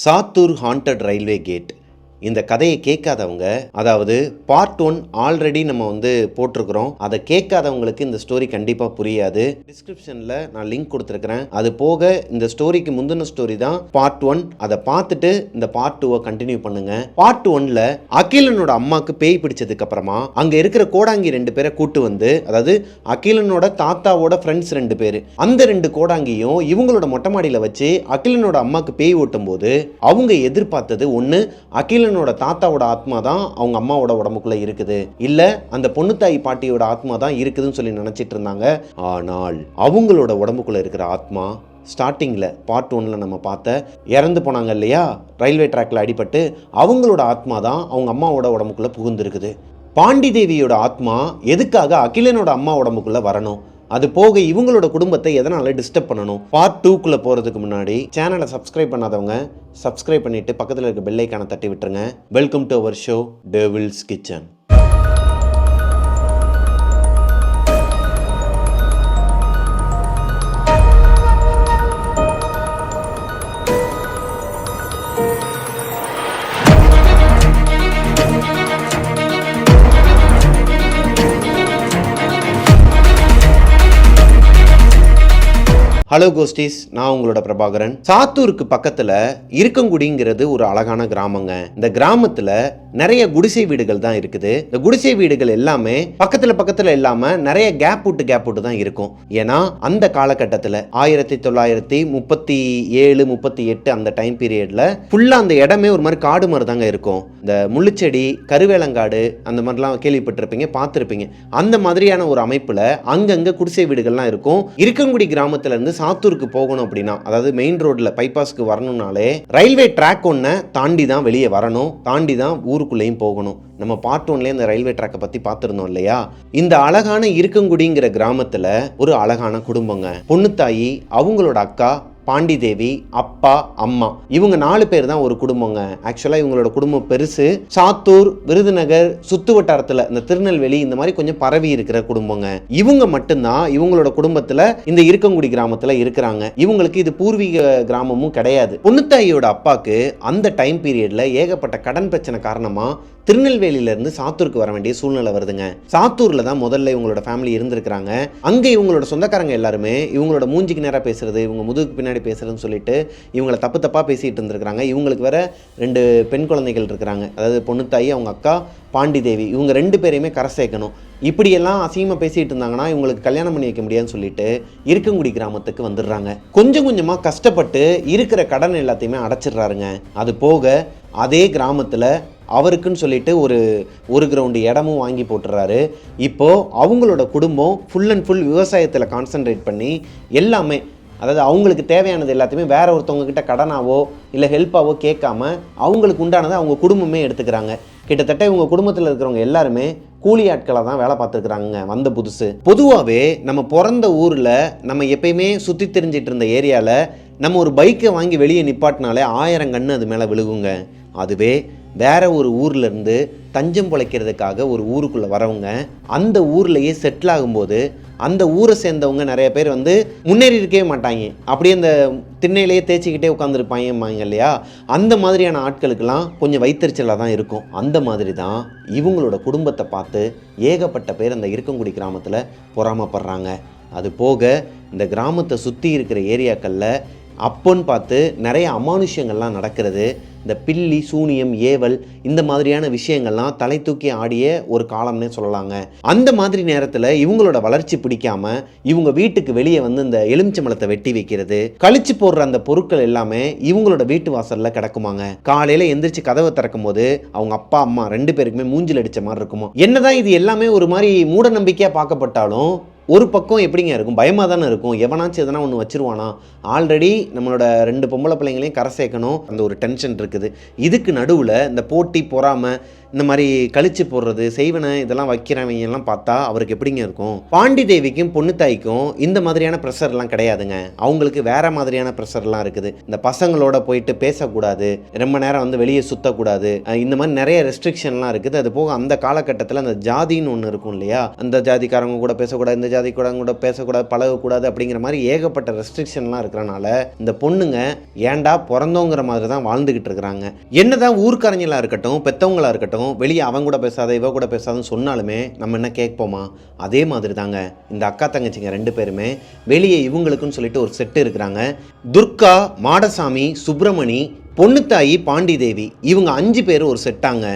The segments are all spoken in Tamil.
Sattur haunted railway gate. இந்த கதையை கேட்காதவங்க, அதாவது பார்ட் 1 ஆல்ரெடி நம்ம போட்டிருக்கிறோம். அதை கேட்காதவங்களுக்கு இந்த ஸ்டோரி கண்டிப்பாக புரியாது. டிஸ்கிரிப்ஷனில் நான் லிங்க் கொடுத்துருக்கிறேன். அது போக இந்த ஸ்டோரிக்கு முந்தின ஸ்டோரி தான் பார்ட் 1. அதை பார்த்துட்டு இந்த பார்ட் 2 கண்டினியூ பண்ணுங்க. பார்ட் 1ல அகிலனோட அம்மாவுக்கு பேய் பிடிச்சதுக்கு அப்புறமா அங்க இருக்கிற கோடாங்கி 2 பேரை கூட்டு வந்து, அதாவது அகிலனோட தாத்தாவோட ஃப்ரெண்ட்ஸ் 2 பேர், அந்த 2 கோடாங்கியும் இவங்களோட மொட்டை மாடியில் வச்சு அகிலனோட அம்மாவுக்கு பேய் ஓட்டும் போது அவங்க எதிர்பார்த்தது ஒன்று, அகிலனோட தாத்தாவோட ஆத்மா தான் அவங்க அம்மாவோட உடம்புக்குள்ள இருக்குது, இல்ல அந்த பொண்ணு தாய் பாட்டியோட ஆத்மா தான் இருக்குதுன்னு சொல்லி நினைச்சிட்டு இருந்தாங்க. ஆனால் அவங்களோட உடம்புக்குள்ள இருக்கிற ஆத்மா ஸ்டார்டிங்கில் பார்ட் 1ல் நம்ம பார்த்த இறந்து போனாங்க இல்லையா, ரயில்வே ட்ராக்ல அடிபட்டு, அவங்களோட ஆத்மா தான் அவங்க அம்மாவோட உடம்புக்குள்ள புகுந்திருக்குது. பாண்டி தேவியோட ஆத்மா எதுக்காக அகிலனோட அம்மா உடம்புக்குள்ள வரணும்? அது போக இவங்களோட குடும்பத்தை எதனால டிஸ்டர்ப் பண்ணணும்? பார்ட் 2க்குள்ள போகிறதுக்கு முன்னாடி சேனலை சப்ஸ்கிரைப் பண்ணாதவங்க சப்ஸ்கிரைப் பண்ணிட்டு பக்கத்தில் இருக்க பெல் ஐகானை தட்டி விட்டுருங்க. Welcome to our show devil's kitchen. Hello ghosties, நான் உங்களோட பிரபாகரன். சாத்தூருக்கு பக்கத்துல இருக்கங்குடிங்கிறது ஒரு அழகான கிராமங்க. இந்த கிராமத்துல நிறைய குடிசை வீடுகள் தான் இருக்குது. இந்த குடிசை வீடுகள் எல்லாமே பக்கத்துல இல்லாம நிறைய கேப் விட்டு தான் இருக்கும். ஏன்னா அந்த காலகட்டத்தில் 1937 38 அந்த டைம் பீரியட்ல ஃபுல்லா அந்த இடமே ஒரு மாதிரி காடு மாதிரி தாங்க இருக்கும். இந்த முள்ளுச்செடி, கருவேலங்காடு அந்த மாதிரிலாம் கேள்விப்பட்டிருப்பீங்க, பார்த்துருப்பீங்க. அந்த மாதிரியான ஒரு அமைப்புல அங்கங்க குடிசை வீடுகள்லாம் இருக்கும். இருக்கங்குடி கிராமத்துல இருந்து சாத்தூருக்கு போகணும் அப்படின்னா, அதாவது மெயின் ரோட்ல பைபாஸ்க்கு வரணும்னாலே ரயில்வே ட்ராக் ஒன்றை தாண்டி தான் வெளியே வரணும், தாண்டி தான் ஊருக்குள்ளேயும் போகணும். நம்ம பார்ட் 1ல இந்த ரயில்வே ட்ராக்கை பத்தி பார்த்துருந்தோம் இல்லையா. இந்த அழகான இருக்கங்குடிங்கிற கிராமத்துல ஒரு அழகான குடும்பங்க. பொண்ணுத்தாயி, அவங்களோட அக்கா பாண்டி தேவி, அப்பா, அம்மா, இவங்க 4 பேர் தான் ஒரு குடும்பங்க. ஆக்சுவலா இவங்களோட குடும்பம் பெருசு. சாத்தூர், விருதுநகர் சுத்து வட்டாரத்துல, இந்த திருநெல்வேலி இந்த மாதிரி கொஞ்சம் பரவி இருக்கிற குடும்பங்க. இவங்க மட்டும்தான் இவங்களோட குடும்பத்துல இந்த இருக்கங்குடி கிராமத்துல இருக்கிறாங்க. இவங்களுக்கு இது பூர்வீக கிராமமும் கிடையாது. பொண்ணுத்தாயியோட அப்பாக்கு அந்த டைம் பீரியட்ல ஏகப்பட்ட கடன் பிரச்சனை காரணமா திருநெல்வேலியில இருந்து சாத்தூருக்கு வர வேண்டிய சூழ்நிலை வருதுங்க. சாத்தூர்ல தான் முதல்ல இவங்களோட ஃபேமிலி இருந்திருக்கிறாங்க. அங்க இவங்களோட சொந்தக்காரங்க எல்லாருமே இவங்களோட மூஞ்சிக்கு நேரா பேசுறது, இவங்க முதுகுக்கு பின்னாடி பேசுறதுன்னு சொல்லிட்டு இவங்கள தப்பா பேசிட்டு இருந்திருக்காங்க. இவங்களுக்கு வேற 2 பெண் குழந்தைகள் இருக்கிறாங்க. அதாவது பொண்ணுத்தாயி, அவங்க அக்கா பாண்டி தேவி, இவங்க 2 பேரையுமே கரை சேர்க்கணும். இப்படியெல்லாம் அசிங்கமா பேசிட்டு இருந்தாங்கன்னா இவங்களுக்கு கல்யாணம் பண்ணி வைக்க முடியாதுன்னு சொல்லிட்டு இருக்கங்குடி கிராமத்துக்கு வந்துடுறாங்க. கொஞ்சம் கொஞ்சமா கஷ்டப்பட்டு இருக்கிற கடன் எல்லாத்தையுமே அடைச்சிடுறாருங்க. அது போக அதே கிராமத்துல அவருக்குன்னு சொல்லிட்டு ஒரு கிரவுண்டு இடமும் வாங்கி போட்டுறாரு. இப்போ அவங்களோட குடும்பம் ஃபுல் அண்ட் ஃபுல் விவசாயத்தில் கான்சென்ட்ரேட் பண்ணி எல்லாமே, அதாவது அவங்களுக்கு தேவையானது எல்லாத்தையுமே வேற ஒருத்தவங்க கிட்ட கடனாவோ இல்லை ஹெல்ப்பாவோ கேட்காம அவங்களுக்கு உண்டானதை அவங்க குடும்பமே எடுத்துக்கிறாங்க. கிட்டத்தட்ட இவங்க குடும்பத்தில் இருக்கிறவங்க எல்லாருமே கூலி ஆட்களாக தான் வேலை பார்த்துருக்குறாங்க வந்த புதுசு. பொதுவாகவே நம்ம பிறந்த ஊரில், நம்ம எப்பயுமே சுற்றி தெரிஞ்சிட்டு இருந்த ஏரியாவில் நம்ம ஒரு பைக்கை வாங்கி வெளியே நிப்பாட்டினாலே 1000 கன்று அது மேலே விழுகுங்க. அதுவே வேற ஒரு ஊர்ல இருந்து தஞ்சம் பிழைக்கிறதுக்காக ஒரு ஊருக்குள்ள வரவங்க அந்த ஊர்லயே செட்டில் ஆகும்போது அந்த ஊரை சேர்ந்தவங்க நிறைய பேர் முன்னேறி இருக்கவே மாட்டாங்க. அப்படியே அந்த திண்ணையிலேயே தேய்ச்சிக்கிட்டே உட்காந்துருப்பாங்க இல்லையா. அந்த மாதிரியான ஆட்களுக்கெல்லாம் கொஞ்சம் வைத்தறிச்சலாக தான் இருக்கும். அந்த மாதிரி தான் இவங்களோட குடும்பத்தை பார்த்து ஏகப்பட்ட பேர் அந்த இருக்கங்குடி கிராமத்தில் பொறாமப்படுறாங்க. அது போக இந்த கிராமத்தை சுற்றி இருக்கிற ஏரியாக்களில் அப்போன்னு பார்த்து நிறைய அமானுஷ்யங்கள்லாம் நடக்கிறது. இந்த பில்லி, சூனியம், ஏவல் இந்த மாதிரியான விஷயங்கள்லாம் தலை தூக்கி ஆடிய ஒரு காலம்னே சொல்லலாங்க. அந்த மாதிரி நேரத்தில் இவங்களோட வளர்ச்சி பிடிக்காம இவங்க வீட்டுக்கு வெளியே இந்த எலுமிச்சம்பழத்தை வெட்டி வைக்கிறது, கழிச்சு போடுற அந்த பொருட்கள் எல்லாமே இவங்களோட வீட்டு வாசல்ல கிடக்குமாங்க. காலையில எந்திரிச்சு கதவை திறக்கும் போது அவங்க அப்பா அம்மா 2 பேருக்குமே மூஞ்சில் அடிச்ச மாதிரி இருக்குமா. என்னதான் இது எல்லாமே ஒரு மாதிரி மூட நம்பிக்கையா பார்க்கப்பட்டாலும் ஒரு பக்கம் எப்படிங்க இருக்கும், பயமாக தானே இருக்கும். எவனாச்சும் எதனா ஒன்று வச்சிருவானா, ஆல்ரெடி நம்மளோட 2 பொம்பளை பிள்ளைங்களையும் கரை சேர்க்கணும், அந்த ஒரு டென்ஷன் இருக்குது. இதுக்கு நடுவில் இந்த போட்டி, பொறாமை, இந்த மாதிரி கழிச்சு போடுறது செய்வனை இதெல்லாம் வைக்கிறவங்க எல்லாம் பார்த்தா அவருக்கு எப்படிங்க இருக்கும்? பாண்டி தேவிக்கும் பொண்ணு தாய்க்கும் இந்த மாதிரியான ப்ரெஷர்லாம் கிடையாதுங்க. அவங்களுக்கு வேற மாதிரியான ப்ரெஷர்லாம் இருக்குது. இந்த பசங்களோட போயிட்டு பேசக்கூடாது, ரொம்ப நேரம் வந்து வெளியே சுற்றக்கூடாது, இந்த மாதிரி நிறைய ரெஸ்ட்ரிக்ஷன்லாம் இருக்குது. அது போக அந்த காலகட்டத்தில் அந்த ஜாதின்னு ஒன்று இருக்கும் இல்லையா, அந்த ஜாதிக்காரங்க கூட பேசக்கூடாது, இந்த ஜாதிக்காரங்க கூட பேசக்கூடாது, பழகக்கூடாது அப்படிங்கிற மாதிரி ஏகப்பட்ட ரெஸ்ட்ரிக்ஷன்லாம் இருக்கிறனால இந்த பொண்ணுங்க ஏண்டா பிறந்தோங்கிற மாதிரி தான் வாழ்ந்துகிட்டு இருக்கிறாங்க. என்னதான் ஊர்க்காரங்களாக இருக்கட்டும், பெற்றவங்களாக இருக்கட்டும், வெளியே அவங்க கூட பேசாத இவ கூட பேசாதுன்னு சொன்னாலுமே நம்ம என்ன கேட்போமா? அதே மாதிரி தாங்க இந்த அக்கா தங்கச்சிங்க 2 பேருமே வெளியே இவங்களுக்குன்னு சொல்லிட்டு ஒரு செட்டு இருக்கிறாங்க. துர்கா, மாடசாமி, சுப்பிரமணி, பொண்ணுத்தாயி, பாண்டி தேவி, இவங்க 5 பேர் ஒரு செட்டாங்க.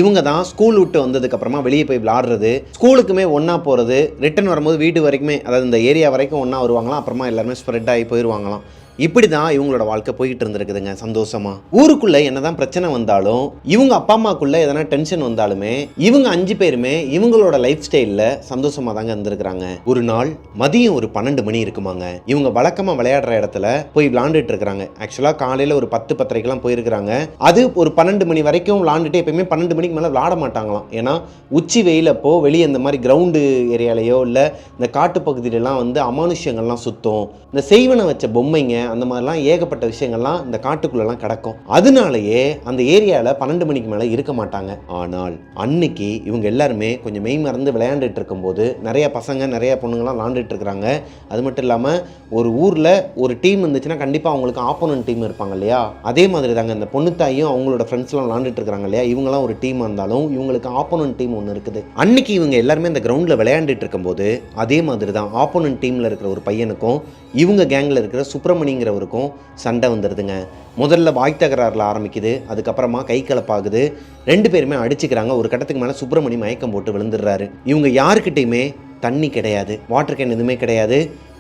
இவங்க தான் ஸ்கூல் விட்டு வந்ததுக்கப்புறமா வெளியே போய் விளாடுறது, ஸ்கூலுக்குமே ஒன்றா போகிறது, ரிட்டன் வரும்போது வீட்டு வரைக்குமே, அதாவது இந்த ஏரியா வரைக்கும் ஒன்றா வருவாங்களாம். அப்புறமா எல்லாருமே ஸ்ப்ரெட் ஆகி போயிடுவாங்களாம். இப்படி தான் இவங்களோட வாழ்க்கை போய்கிட்டு இருந்திருக்குதுங்க சந்தோஷமா. ஊருக்குள்ளே என்னதான் பிரச்சனை வந்தாலும், இவங்க அப்பா அம்மாக்குள்ளே எதனா டென்ஷன் வந்தாலுமே இவங்க 5 பேருமே இவங்களோட லைஃப் ஸ்டைலில் சந்தோஷமாக தாங்க இருந்திருக்கிறாங்க. ஒரு நாள் மதியம் ஒரு 12 மணி இருக்குமாங்க. இவங்க வழக்கமாக விளையாடுற இடத்துல போய் விளாண்டுட்டு இருக்கிறாங்க. ஆக்சுவலாக காலையில் ஒரு 10-10:30க்கெல்லாம் போயிருக்கிறாங்க. அது ஒரு 12 மணி வரைக்கும் விளாண்டுட்டு, எப்பயுமே 12 மணிக்கு மேலே விளாட மாட்டாங்களாம். ஏன்னா உச்சி வெயிலப்போ வெளியே இந்த மாதிரி கிரவுண்டு ஏரியாலேயோ இல்லை இந்த காட்டு பகுதியிலலாம் வந்து அமானுஷ்யங்கள்லாம் சுற்றும், இந்த செய்வனை வச்ச பொம்மைங்க அந்த மாதிரிலாம் ஏகப்பட்ட விஷயங்கள்லாம் இந்த காட்டுக்குள்ளெல்லாம் கிடக்கும். அதனாலேயே அந்த ஏரியாவில் 12 மணிக்கு மேலே இருக்க மாட்டாங்க. ஆனால் அன்னைக்கு இவங்க எல்லாருமே கொஞ்சம் மெய் மறந்து விளையாண்டுட்டு இருக்கும்போது நிறைய பசங்க நிறைய பொண்ணுங்களாம் விளாண்டுட்டு இருக்கிறாங்க. அது மட்டும் இல்லாமல் ஒரு ஊரில் ஒரு டீம் இருந்துச்சுன்னா கண்டிப்பாக அவங்களுக்கு ஆப்போனன்ட் டீம் இருப்பாங்க இல்லையா, அதே மாதிரி தாங்க இந்த பொண்ணு தாயும் அவங்களோட ஃப்ரெண்ட்ஸ்லாம் விளாண்டுட்டு இருக்கிறாங்க இல்லையா, இவங்களாம் ஒரு டீமாக இருந்தாலும் இவங்களுக்கு ஆப்போனன்ட் டீம் ஒன்று இருக்குது. அன்னைக்கு இவங்க எல்லாருமே இந்த கிரவுண்டில் விளையாண்டுட்டு இருக்கும்போது அதே மாதிரி தான் ஆப்போனன்ட் டீமில் இருக்கிற ஒரு பையனுக்கும் இவங்க கேங்கில் இருக்கிற சுப்பிரமணிங்கிறவருக்கும் சண்டை வந்துடுதுங்க. முதல்ல வாய் தகராறில் ஆரம்பிக்குது, அதுக்கப்புறமா கை கலப்பாகுது, 2 பேருமே அடிச்சுக்கிறாங்க. ஒரு கட்டத்துக்கு மேலே சுப்பிரமணி மயக்கம் போட்டு விழுந்துடுறாரு. இவங்க யாருக்கிட்டையுமே தண்ணி கிடையாது, வாட்டர் கேன் எதுவுமே கிடையாது,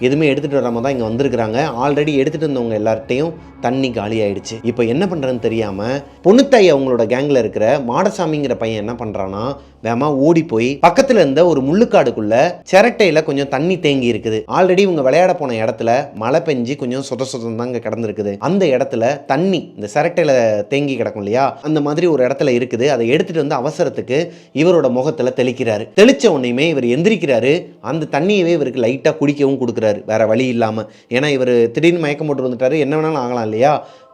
எதுவுமே எடுத்துகிட்டு வராமல் தான் இங்கே வந்திருக்கிறாங்க. ஆல்ரெடி எடுத்துகிட்டு வந்தவங்க எல்லார்ட்டையும் தண்ணி காலி ஆயிடுச்சு. இப்போ என்ன பண்ணுறதுன்னு தெரியாமல் பொண்ணுத்தாய் அவங்களோட கேங்கில் இருக்கிற மாடசாமிங்கிற பையன் என்ன பண்ணுறான்னா, வேமா ஓடி போய் பக்கத்தில் இருந்த ஒரு முள்ளுக்காடுக்குள்ள சிரட்டையில் கொஞ்சம் தண்ணி தேங்கி இருக்குது. ஆல்ரெடி இவங்க விளையாட போன இடத்துல மழை பெஞ்சு கொஞ்சம் சொதம் தாங்க கிடந்திருக்குது. அந்த இடத்துல தண்ணி இந்த சிரட்டையில் தேங்கி கிடக்கும் இல்லையா, அந்த மாதிரி ஒரு இடத்துல இருக்குது. அதை எடுத்துகிட்டு வந்து அவசரத்துக்கு இவரோட முகத்தில் தெளிக்கிறாரு. தெளிச்ச உடனேயுமே இவர் எந்திரிக்கிறாரு. அந்த தண்ணியவே இவருக்கு லைட்டாக குடிக்கவும் கொடுக்குறாரு, வேற வழி இல்லாமல். ஏன்னா இவர் திடீர்னு மயக்கம் போட்டு வந்துட்டாரு, என்ன வேணாலும் ஆகலாம் இல்லையா.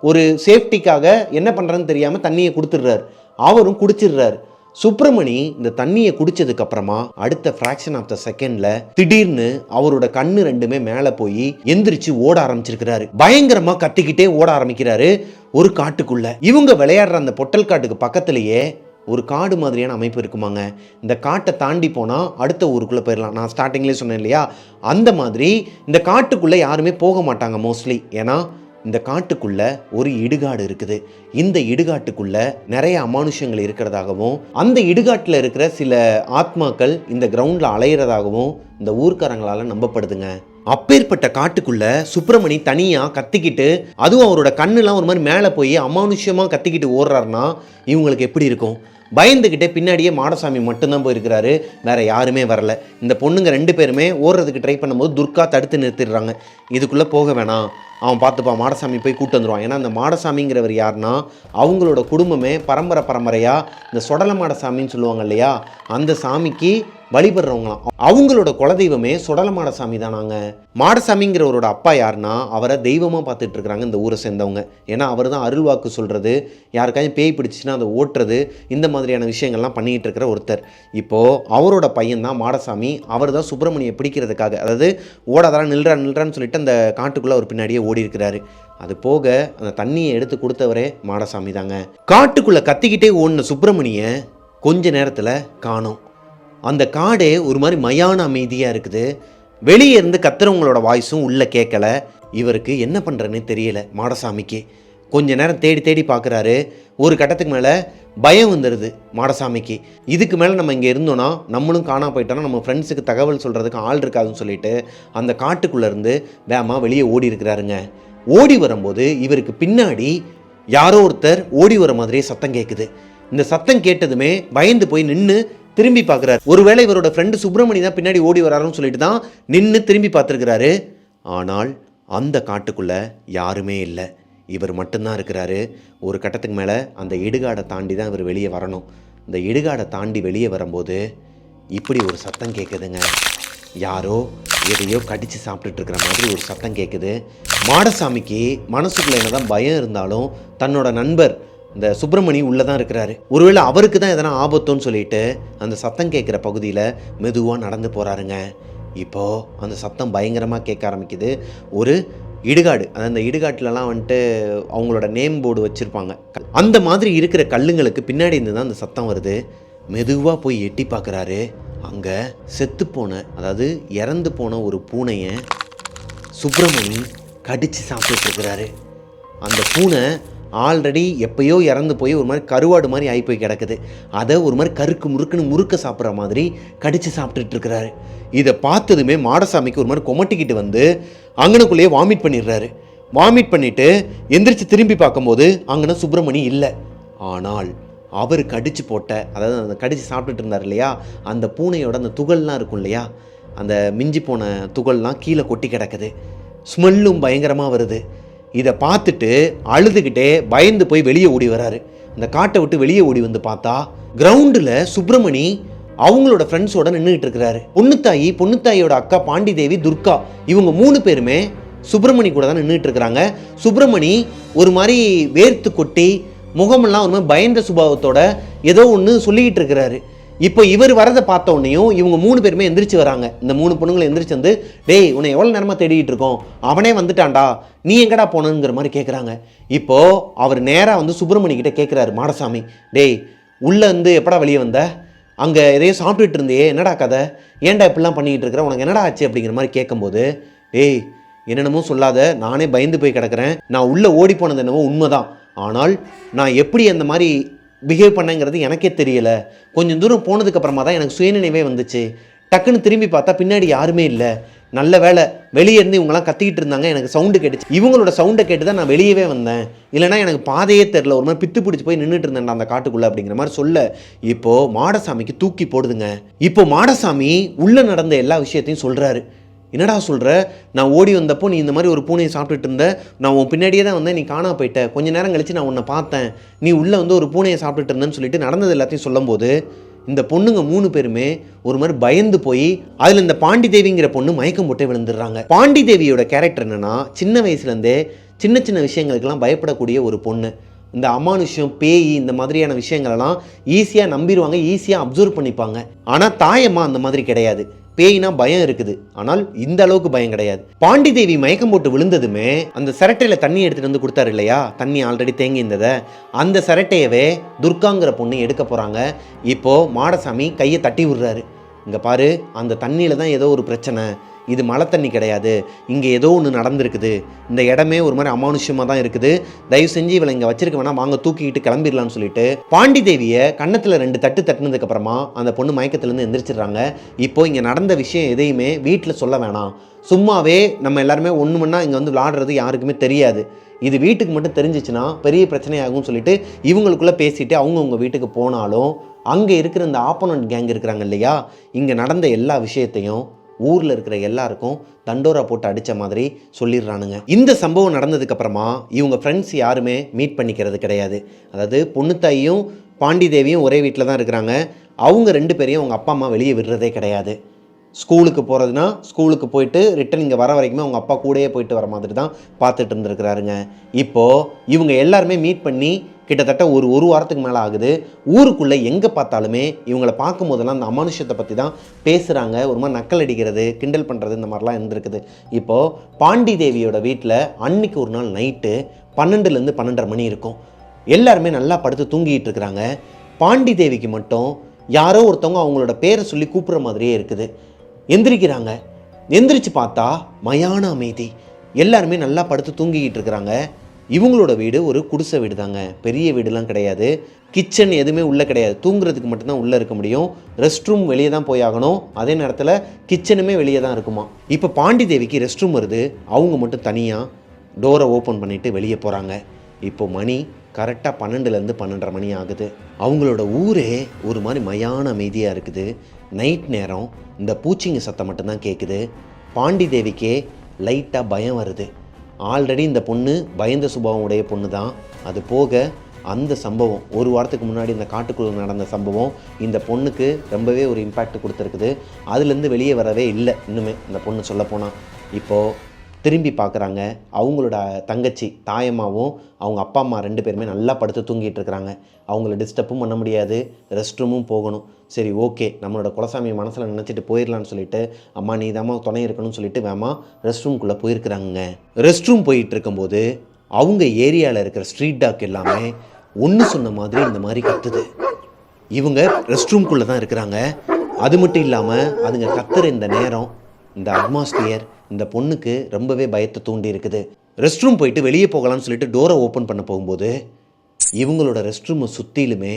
ஒரு சேஃப்டிக்காக என்ன பண்ணுறதுன்னு தெரியாமல் தண்ணியை கொடுத்துடுறாரு. அவரும் குடிச்சிடுறாரு. சுப்பிரமணி இந்த தண்ணியை குடிச்சதுக்கு அப்புறமா அடுத்த ஃபிராக்ஷன் ஆஃப் த செகண்ட்ல திடீர்னு அவரோட கண்ணு 2மே மேலே போய் எந்திரிச்சு ஓட ஆரம்பிச்சிருக்கிறாரு. பயங்கரமா கத்திக்கிட்டே ஓட ஆரம்பிக்கிறாரு ஒரு காட்டுக்குள்ள. இவங்க விளையாடுற அந்த பொட்டல் காட்டுக்கு பக்கத்திலேயே ஒரு காடு மாதிரியான அமைப்பு இருக்குமாங்க. இந்த காட்டை தாண்டி போனால் அடுத்த ஊருக்குள்ளே போயிடலாம். நான் ஸ்டார்டிங்லேயே சொன்னேன் இல்லையா, அந்த மாதிரி இந்த காட்டுக்குள்ளே யாருமே போக மாட்டாங்க மோஸ்ட்லி. ஏன்னா இந்த காட்டுக்குள்ளே ஒரு இடுகாடு இருக்குது. இந்த இடுகாட்டுக்குள்ளே நிறைய அமானுஷங்கள் இருக்கிறதாகவும், அந்த இடுகாட்டில் இருக்கிற சில ஆத்மாக்கள் இந்த கிரவுண்டில் அலையிறதாகவும் இந்த ஊர்க்காரங்களால் நம்பப்படுதுங்க. அப்பேற்பட்ட காட்டுக்குள்ள சுப்பிரமணி தனியாக கத்திக்கிட்டு, அதுவும் அவரோட கண்ணுலாம் ஒரு மாதிரி மேலே போய் அமானுஷ்யமாக கத்திக்கிட்டு ஓடுறாருன்னா இவங்களுக்கு எப்படி இருக்கும்? பயந்துக்கிட்டே பின்னாடியே மாடசாமி மட்டும்தான் போயிருக்கிறாரு, வேற யாருமே வரல. இந்த பொண்ணுங்க 2 பேருமே ஓடுறதுக்கு ட்ரை பண்ணும்போது துர்கா தடுத்து நிறுத்திடுறாங்க. இதுக்குள்ளே போக வேணாம், அவன் பார்த்துப்பா, மாடசாமி போய் கூட்டு வந்துடுவான். ஏன்னா அந்த மாடசாமிங்கிறவர் யாருன்னா அவங்களோட குடும்பமே பரம்பரையாக இந்த சொடல மாடசாமின்னு சொல்லுவாங்க இல்லையா, அந்த சாமிக்கு வழிபடுறவங்களாம். அவங்களோட குலதெய்வமே சொடலமாட சாமி தானாங்க. மாடசாமிங்கிறவரோட அப்பா யாருன்னா அவரை தெய்வமாக பார்த்துட்டு இருக்கிறாங்க இந்த ஊரை சேர்ந்தவங்க. ஏன்னா அவர் தான் அருள்வாக்கு சொல்கிறது, யாருக்காச்சும் பேய் பிடிச்சிச்சுன்னா அதை ஓட்டுறது, இந்த மாதிரியான விஷயங்கள்லாம் பண்ணிக்கிட்டு இருக்கிற ஒருத்தர். இப்போது அவரோட பையன் தான் மாடசாமி. அவர் தான் சுப்பிரமணியை பிடிக்கிறதுக்காக, அதாவது ஓடாதெல்லாம் நில்றான்னு சொல்லிட்டு அந்த காட்டுக்குள்ளே அவர் பின்னாடியே ஓடி இருக்கிறாரு. அது போக அந்த தண்ணியை எடுத்து கொடுத்தவரே மாடசாமி தாங்க. காட்டுக்குள்ளே கத்திக்கிட்டே ஓடின சுப்பிரமணியை கொஞ்ச நேரத்தில் காணோம். அந்த காடே ஒரு மாதிரி மயான அமைதியாக இருக்குது. வெளியே இருந்து கத்துறவங்களோட வாய்ஸும் உள்ளே கேட்கல. இவருக்கு என்ன பண்ணுறதுன்னு தெரியல மாடசாமிக்கு. கொஞ்ச நேரம் தேடி பார்க்குறாரு. ஒரு கட்டத்துக்கு மேலே பயம் வந்துடுது மாடசாமிக்கு. இதுக்கு மேலே நம்ம இங்கே இருந்தோன்னா நம்மளும் காணா போயிட்டோன்னா நம்ம ஃப்ரெண்ட்ஸுக்கு தகவல் சொல்கிறதுக்கு ஆள் இருக்காதுன்னு சொல்லிட்டு அந்த காட்டுக்குள்ளேருந்து வேகமாக வெளியே ஓடி இருக்கிறாருங்க. ஓடி வரும்போது இவருக்கு பின்னாடி யாரோ ஒருத்தர் ஓடி வர மாதிரியே சத்தம் கேட்குது. இந்த சத்தம் கேட்டதுமே பயந்து போய் நின்று திரும்பி பார்க்குறாரு. ஒருவேளை இவரோட ஃப்ரெண்டு சுப்பிரமணி தான் பின்னாடி ஓடி வராருன்னு சொல்லிட்டு தான் நின்று திரும்பி பார்த்துருக்கிறாரு. ஆனால் அந்த காட்டுக்குள்ளே யாருமே இல்லை, இவர் மட்டும்தான் இருக்கிறாரு. ஒரு கட்டத்துக்கு மேலே அந்த இடுகாடை தாண்டி தான் இவர் வெளியே வரணும். இந்த இடுகாடை தாண்டி வெளியே வரும்போது இப்படி ஒரு சத்தம் கேட்குதுங்க. யாரோ எதையோ கடித்து சாப்பிட்டுட்டு இருக்கிற மாதிரி ஒரு சத்தம் கேட்குது. மாடசாமிக்கு மனசுக்குள்ள என்னதான் பயம் இருந்தாலும் தன்னோட நண்பர் இந்த சுப்பிரமணி உள்ளே தான் இருக்கிறாரு. ஒருவேளை அவருக்கு தான் எதனா ஆபத்துன்னு சொல்லிட்டு அந்த சத்தம் கேட்குற பகுதியில் மெதுவாக நடந்து போகிறாருங்க. இப்போது அந்த சத்தம் பயங்கரமாக கேட்க ஆரம்பிக்குது. ஒரு இடுகாடு, அந்த இடுகாட்டிலலாம் வந்துட்டு அவங்களோட நேம் போர்டு வச்சுருப்பாங்க. அந்த மாதிரி இருக்கிற கல்லுங்களுக்கு பின்னாடி இருந்து தான் அந்த சத்தம் வருது. மெதுவாக போய் எட்டி பார்க்குறாரு. அங்கே செத்துப்போன, அதாவது இறந்து போன ஒரு பூனையை சுப்பிரமணி கடித்து சாப்பிட்டுருக்கிறாரு. அந்த பூனை ஆல்ரெடி எப்பயோ இறந்து போய் ஒரு மாதிரி கருவாடு மாதிரி ஆகி போய் கிடக்குது. அதை ஒரு மாதிரி முறுக்க சாப்பிட்ற மாதிரி கடித்து சாப்பிட்டுருக்கிறாரு. இதை பார்த்ததுமே மாடசாமிக்கு ஒரு மாதிரி கொமட்டிக்கிட்டு வந்து அங்கனுக்குள்ளேயே வாமிட் பண்ணிடுறாரு. வாமிட் பண்ணிவிட்டு எந்திரிச்சு திரும்பி பார்க்கும்போது அங்கன சுப்பிரமணி இல்லை. ஆனால் அவர் கடிச்சு போட்ட, அதாவது அந்த கடிச்சு சாப்பிட்டுட்டு இருந்தார் இல்லையா, அந்த பூனையோட அந்த துகள்லாம் இருக்கும் இல்லையா, அந்த மிஞ்சி போன துகள்லாம் கீழே கொட்டி கிடக்குது. ஸ்மெல்லும் பயங்கரமாக வருது. இதை பார்த்துட்டு அழுதுகிட்டே பயந்து போய் வெளியே ஓடி வராரு. இந்த காட்டை விட்டு வெளியே ஓடி வந்து பார்த்தா கிரவுண்டில் சுப்பிரமணி அவங்களோட ஃப்ரெண்ட்ஸோட நின்றுட்டு இருக்கிறாரு. பொண்ணுத்தாயோட அக்கா பாண்டிதேவி, துர்கா, இவங்க 3 பேருமே சுப்பிரமணி கூட தான் நின்றுட்டு இருக்கிறாங்க. சுப்பிரமணி ஒரு மாதிரி வேர்த்து கொட்டி முகமெல்லாம் ஒரு மாதிரி பயந்த சுபாவத்தோட ஏதோ ஒன்று சொல்லிக்கிட்டு இருக்கிறாரு. இப்போ இவர் வரதை பார்த்த உடனேயும் இவங்க 3 பேருமே எந்திரிச்சு வராங்க. இந்த 3 பொண்ணுங்களும் எந்திரிச்சு வந்து, டேய் உன்னை எவ்வளோ நேரமாக தேடிட்டு இருக்கோம், அவனே வந்துட்டான்டா, நீ எங்கடா போனங்கிற மாதிரி கேட்குறாங்க. இப்போது அவர் நேராக வந்து சுப்பிரமணி கிட்டே கேட்குறாரு மாடசாமி, டேய் உள்ளே வந்து எப்படா வெளியே வந்த, அங்கே எதையோ சாப்பிட்டுட்டு இருந்தே, என்னடா கதை, ஏன்டா இப்படிலாம் பண்ணிக்கிட்டு இருக்கிற, உனக்கு என்னடா ஆச்சு அப்படிங்கிற மாதிரி கேட்கும்போது, டேய் என்னென்னமோ சொல்லாத, நானே பயந்து போய் கிடக்கிறேன், நான் உள்ளே ஓடி போனது என்னவோ உண்மைதான், ஆனால் நான் எப்படி அந்த மாதிரி பிஹேவ் பண்ணேங்கிறது எனக்கே தெரியலை. கொஞ்சம் தூரம் போனதுக்கப்புறமா தான் எனக்கு சுயநினைவே வந்துச்சு. டக்குன்னு திரும்பி பார்த்தா பின்னாடி யாருமே இல்லை. நல்ல வேலை வெளியே இருந்து இவங்கெல்லாம் கத்திக்கிட்டு இருந்தாங்க, எனக்கு சவுண்டு கேட்டுச்சு. இவங்களோட சவுண்டை கேட்டு தான் நான் வெளியவே வந்தேன், இல்லைனா எனக்கு பாதையே தெரில, ஒரு மாதிரி பித்து பிடிச்சி போய் நின்றுட்டு இருந்தேன் அந்த காட்டுக்குள்ளே அப்படிங்கிற மாதிரி சொல்ல, இப்போது மாடசாமிக்கு தூக்கி போடுதுங்க. இப்போ மாடசாமி உள்ளே நடந்த எல்லா விஷயத்தையும் சொல்கிறாரு. என்னடா சொல்கிற, நான் ஓடி வந்தப்போ நீ இந்த மாதிரி ஒரு பூனையை சாப்பிட்டுட்டு இருந்த, நான் உன் பின்னாடியே தான் வந்தேன், நீ காணா போயிட்ட, கொஞ்சம் நேரம் கழித்து நான் உன்னை பார்த்தேன், நீ உள்ளே வந்து ஒரு பூனையை சாப்பிட்டுட்டு இருந்தேன்னு சொல்லிட்டு நடந்தது எல்லாத்தையும் சொல்லும்போது இந்த பொண்ணுங்க 3 பேருமே ஒரு மாதிரி பயந்து போய் அதில் இந்த பாண்டிதேவிங்கிற பொண்ணு மயக்கம் போட்டே விழுந்துடுறாங்க. பாண்டிதேவியோட கேரக்டர் என்னென்னா, சின்ன வயசுலேருந்தே சின்ன சின்ன விஷயங்களுக்கெல்லாம் பயப்படக்கூடிய ஒரு பொண்ணு. இந்த அமானுஷ்யம், பேய், இந்த மாதிரியான விஷயங்களெல்லாம் ஈஸியாக நம்பிடுவாங்க, ஈஸியாக அப்சர்வ் பண்ணிப்பாங்க. ஆனால் தாயம்மா அந்த மாதிரி கிடையாது. பேய்னா பயம் இருக்குது, ஆனால் இந்த அளவுக்கு பயம் கிடையாது. பாண்டிதேவி மயக்கம் போட்டு விழுந்ததுமே அந்த சிரட்டையில் தண்ணி எடுத்துகிட்டு வந்து கொடுத்தாரு இல்லையா, தண்ணி ஆல்ரெடி தேங்கி இருந்ததை, அந்த சிரட்டையவே துர்காங்கிற பொண்ணு எடுக்க போகிறாங்க. இப்போது மாடசாமி கையை தட்டி விடுறாரு. இங்கே பாரு, அந்த தண்ணியில் தான் ஏதோ ஒரு பிரச்சனை, இது மழை தண்ணி கிடையாது, இங்கே ஏதோ ஒன்று நடந்திருக்குது, இந்த இடமே ஒரு மாதிரி அமானுஷ்யமாக தான் இருக்குது, தயவு செஞ்சு இவளை இங்கே வச்சிருக்க வேணாம், வாங்க தூக்கிக்கிட்டு கிளம்பிடலான்னு சொல்லிட்டு பாண்டிதேவியை கன்னத்தில் 2 தட்டு தட்டினதுக்கப்புறமா அந்த பொண்ணு மயக்கத்துலேருந்து எந்திரிச்சிடுறாங்க. இப்போது இங்கே நடந்த விஷயம் எதையுமே வீட்டில் சொல்ல வேணாம், சும்மாவே நம்ம எல்லாருமே ஒன்று மண்ணா இங்கே வந்து விளாடுறது யாருக்குமே தெரியாது, இது வீட்டுக்கு மட்டும் தெரிஞ்சிச்சுன்னா பெரிய பிரச்சனையாகும்னு சொல்லிட்டு இவங்களுக்குள்ளே பேசிட்டு அவங்கவுங்க வீட்டுக்கு போனாலும் அங்கே இருக்கிற இந்த ஆப்போனன்ட் கேங் இருக்கிறாங்க இல்லையா, இங்கே நடந்த எல்லா விஷயத்தையும் ஊரில் இருக்கிற எல்லாருக்கும் தண்டோரா போட்டு அடித்த மாதிரி சொல்லிடுறானுங்க. இந்த சம்பவம் நடந்ததுக்கப்புறமா இவங்க ஃப்ரெண்ட்ஸ் யாருமே மீட் பண்ணிக்கிறது கிடையாது. அதாவது பொண்ணுத்தாயும் பாண்டிதேவியும் ஒரே வீட்டில் தான் இருக்கிறாங்க. அவங்க 2 பேரையும் அவங்க அப்பா அம்மா வெளியே விடுறதே கிடையாது. ஸ்கூலுக்கு போகிறதுனா ஸ்கூலுக்கு போயிட்டு ரிட்டன் இங்கே வர வரைக்குமே அவங்க அப்பா கூடயே போயிட்டு வர மாதிரி தான் பார்த்துட்டு இருந்துருக்கிறாருங்க. இப்போது இவங்க எல்லாருமே மீட் பண்ணி கிட்டத்தட்ட ஒரு வாரத்துக்கு மேலே ஆகுது. ஊருக்குள்ளே எங்கே பார்த்தாலுமே இவங்களை பார்க்கும் போதெல்லாம் அந்த அமானுஷத்தை பற்றி தான் பேசுகிறாங்க. ஒரு மாதிரி நக்கல் அடிக்கிறது, கிண்டல் பண்ணுறது, இந்த மாதிரிலாம் இருந்திருக்குது. இப்போது பாண்டிதேவியோட வீட்டில் அன்றைக்கி ஒரு நாள் நைட்டு 12லேருந்து 12:30 மணி இருக்கும். எல்லாருமே நல்லா படுத்து தூங்கிட்டு இருக்கிறாங்க. பாண்டிதேவிக்கு மட்டும் யாரோ ஒருத்தவங்க அவங்களோட பேரை சொல்லி கூப்பிட்ற மாதிரியே இருக்குது. எந்திரிக்கிறாங்க. எந்திரிச்சு பார்த்தா மயான அமைதி. எல்லாருமே நல்லா படுத்து தூங்கிக்கிட்டு இருக்கிறாங்க. இவங்களோட வீடு ஒரு குடிசை வீடு தாங்க, பெரிய வீடுலாம் கிடையாது. கிச்சன் எதுவுமே உள்ளே கிடையாது, தூங்குறதுக்கு மட்டும்தான் உள்ளே இருக்க முடியும். ரெஸ்ட் ரூம் வெளியே தான் போய் ஆகணும், அதே நேரத்தில் கிச்சனுமே வெளியே தான் இருக்குமா. இப்போ பாண்டிதேவிக்கு ரெஸ்ட் ரூம் வருது, அவங்க மட்டும் தனியாக டோரை ஓப்பன் பண்ணிவிட்டு வெளியே போகிறாங்க. இப்போது மணி கரெக்டாக 12லேருந்து 12:30 மணி ஆகுது. அவங்களோட ஊரே ஒரு மாதிரி மயான அமைதியாக இருக்குது. நைட் நேரம் இந்த பூச்சிங்க சத்தம் மட்டும்தான் கேட்குது. பாண்டிதேவிக்கே லைட்டாக பயம் வருது. ஆல்ரெடி இந்த பொண்ணு பயந்த சுபாவம் உடைய பொண்ணு தான். அது போக அந்த சம்பவம் ஒரு வாரத்துக்கு முன்னாடி இந்த காட்டுக்குள்ளே நடந்த சம்பவம் இந்த பொண்ணுக்கு ரொம்பவே ஒரு இம்பேக்ட் கொடுத்துருக்குது. அதுலேருந்து வெளியே வரவே இல்லை இன்னுமே இந்த பொண்ணு சொல்லப்போனால். இப்போது திரும்பி பார்க்குறாங்க, அவங்களோட தங்கச்சி தாயம்மாவும் அவங்க அப்பா அம்மா 2 பேருமே நல்லா படுத்து தூங்கிட்டு இருக்கிறாங்க. அவங்கள டிஸ்டர்பும் பண்ண முடியாது, ரெஸ்ட் ரூமும் போகணும். சரி ஓகே, நம்மளோட குலசாமியை மனசில் நினச்சிட்டு போயிடலான்னு சொல்லிட்டு அம்மா நீ தாம்மா துணை இருக்கணும்னு சொல்லிட்டு வேமா ரெஸ்ட் ரூம்குள்ளே போயிருக்கிறாங்க. ரெஸ்ட் ரூம் போயிட்டு இருக்கும்போது அவங்க ஏரியாவில் இருக்கிற ஸ்ட்ரீட் டாக் எல்லாமே ஒன்று சொன்ன மாதிரி இந்த மாதிரி கத்துது. இவங்க ரெஸ்ட் ரூம்குள்ளே தான் இருக்கிறாங்க. அது மட்டும் இல்லாமல் அதுங்க கத்துற இந்த நேரம், இந்த அட்மாஸ்பியர் இந்த பொண்ணுக்கு ரொம்பவே பயத்தை தூண்டி இருக்குது. ரெஸ்ட் ரூம் போயிட்டு வெளியே போகலான்னு சொல்லிட்டு டோரை ஓப்பன் பண்ண போகும்போது இவங்களோட ரெஸ்ட் ரூமை சுற்றிலுமே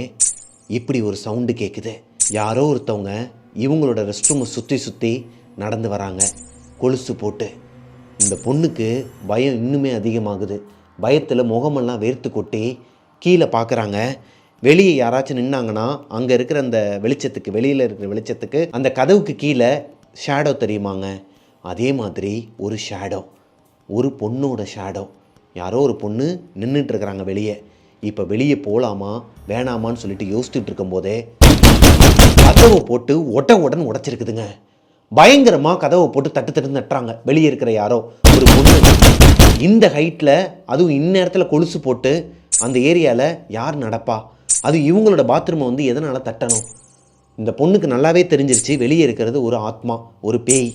இப்படி ஒரு சவுண்டு கேட்குது. யாரோ ஒருத்தவங்க இவங்களோட ரெஸ்ட் ரூமை சுற்றி நடந்து வராங்க கொலுசு போட்டு. இந்த பொண்ணுக்கு பயம் இன்னுமே அதிகமாகுது. பயத்தில் முகமெல்லாம் வேர்த்து கொட்டி கீழே பார்க்குறாங்க. வெளியே யாராச்சும் நின்னாங்கன்னா அங்கே இருக்கிற அந்த வெளிச்சத்துக்கு, வெளியில் இருக்கிற வெளிச்சத்துக்கு அந்த கதவுக்கு கீழே ஷேடோ தெரியுமாங்க. அதே மாதிரி ஒரு ஷேடோ, ஒரு பொண்ணோட ஷேடோ. யாரோ ஒரு பொண்ணு நின்றுட்டுருக்குறாங்க வெளியே. இப்போ வெளியே போகலாமா வேணாமான்னு சொல்லிட்டு யோசிச்சுட்டு இருக்கும்போதே கதவை போட்டு உடன் உடைச்சிருக்குதுங்க. பயங்கரமாக கதவை போட்டு தட்டு நட்டுறாங்க. வெளியே இருக்கிற யாரோ ஒரு பொண்ணு இந்த ஹைட்டில், அதுவும் இந்நேரத்தில் கொலுசு போட்டு அந்த ஏரியாவில் யார் நடப்பா? அது இவங்களோட பாத்ரூமை வந்து எதனால் தட்டணும்? இந்த பொண்ணுக்கு நல்லாவே தெரிஞ்சிருச்சு வெளியே இருக்கிறது ஒரு ஆத்மா, ஒரு பேய்.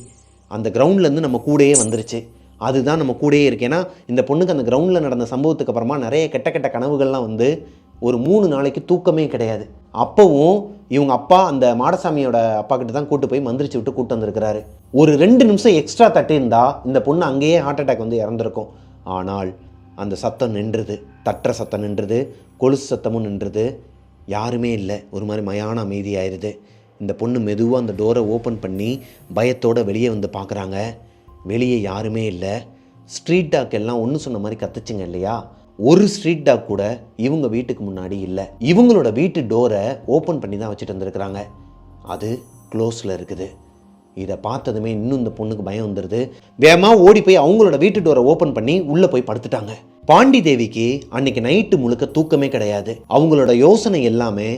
அந்த கிரவுண்ட்லேருந்து நம்ம கூடயே வந்துருச்சு, அதுதான் நம்ம கூடயே இருக்கு. ஏன்னா இந்த பொண்ணுக்கு அந்த கிரவுண்டில் நடந்த சம்பவத்துக்கு அப்புறமா நிறைய கெட்ட கனவுகள்லாம் வந்து ஒரு 3 நாளைக்கு தூக்கமே கிடையாது. அப்போவும் இவங்க அப்பா அந்த மாடசாமியோட அப்பா கிட்ட தான் கூட்டு போய் மந்திரிச்சு விட்டு கூட்டு வந்திருக்கிறாரு. ஒரு 2 நிமிஷம் எக்ஸ்ட்ரா தட்டியிருந்தா இந்த பொண்ணு அங்கேயே ஹார்ட் அட்டாக் வந்து இறந்துருக்கும். ஆனால் அந்த சத்தம் நின்றுது, தட்டுற சத்தம் நின்றுது, கொலுசு சத்தமும் நின்றுது. யாருமே இல்லை, ஒரு மாதிரி மயான அமைதியாயிருது. இந்த பொண்ணு மெதுவாக அந்த டோரை ஓப்பன் பண்ணி பயத்தோடு வெளியே வந்து பார்க்குறாங்க. வெளியே யாருமே இல்லை. ஸ்ட்ரீட் டாக் எல்லாம் ஒன்று சொன்ன மாதிரி கத்துச்சுங்க இல்லையா, ஒரு ஸ்ட்ரீட் டாக் கூட இவங்க வீட்டுக்கு முன்னாடி இல்லை. இவங்களோட வீட்டு டோரை ஓப்பன் பண்ணி தான் வச்சுட்டு வந்துருக்குறாங்க, அது க்ளோஸில் இருக்குது. இதை பார்த்ததுமே இன்னும் இந்த பொண்ணுக்கு பயம் வந்துடுது. வேகமாக ஓடி போய் அவங்களோட வீட்டு டோரை ஓப்பன் பண்ணி உள்ளே போய் படுத்துட்டாங்க. பாண்டி தேவிக்கு அன்னைக்கு நைட்டு முழுக்க தூக்கமே கிடையாது. அவங்களோட யோசனை எல்லாமே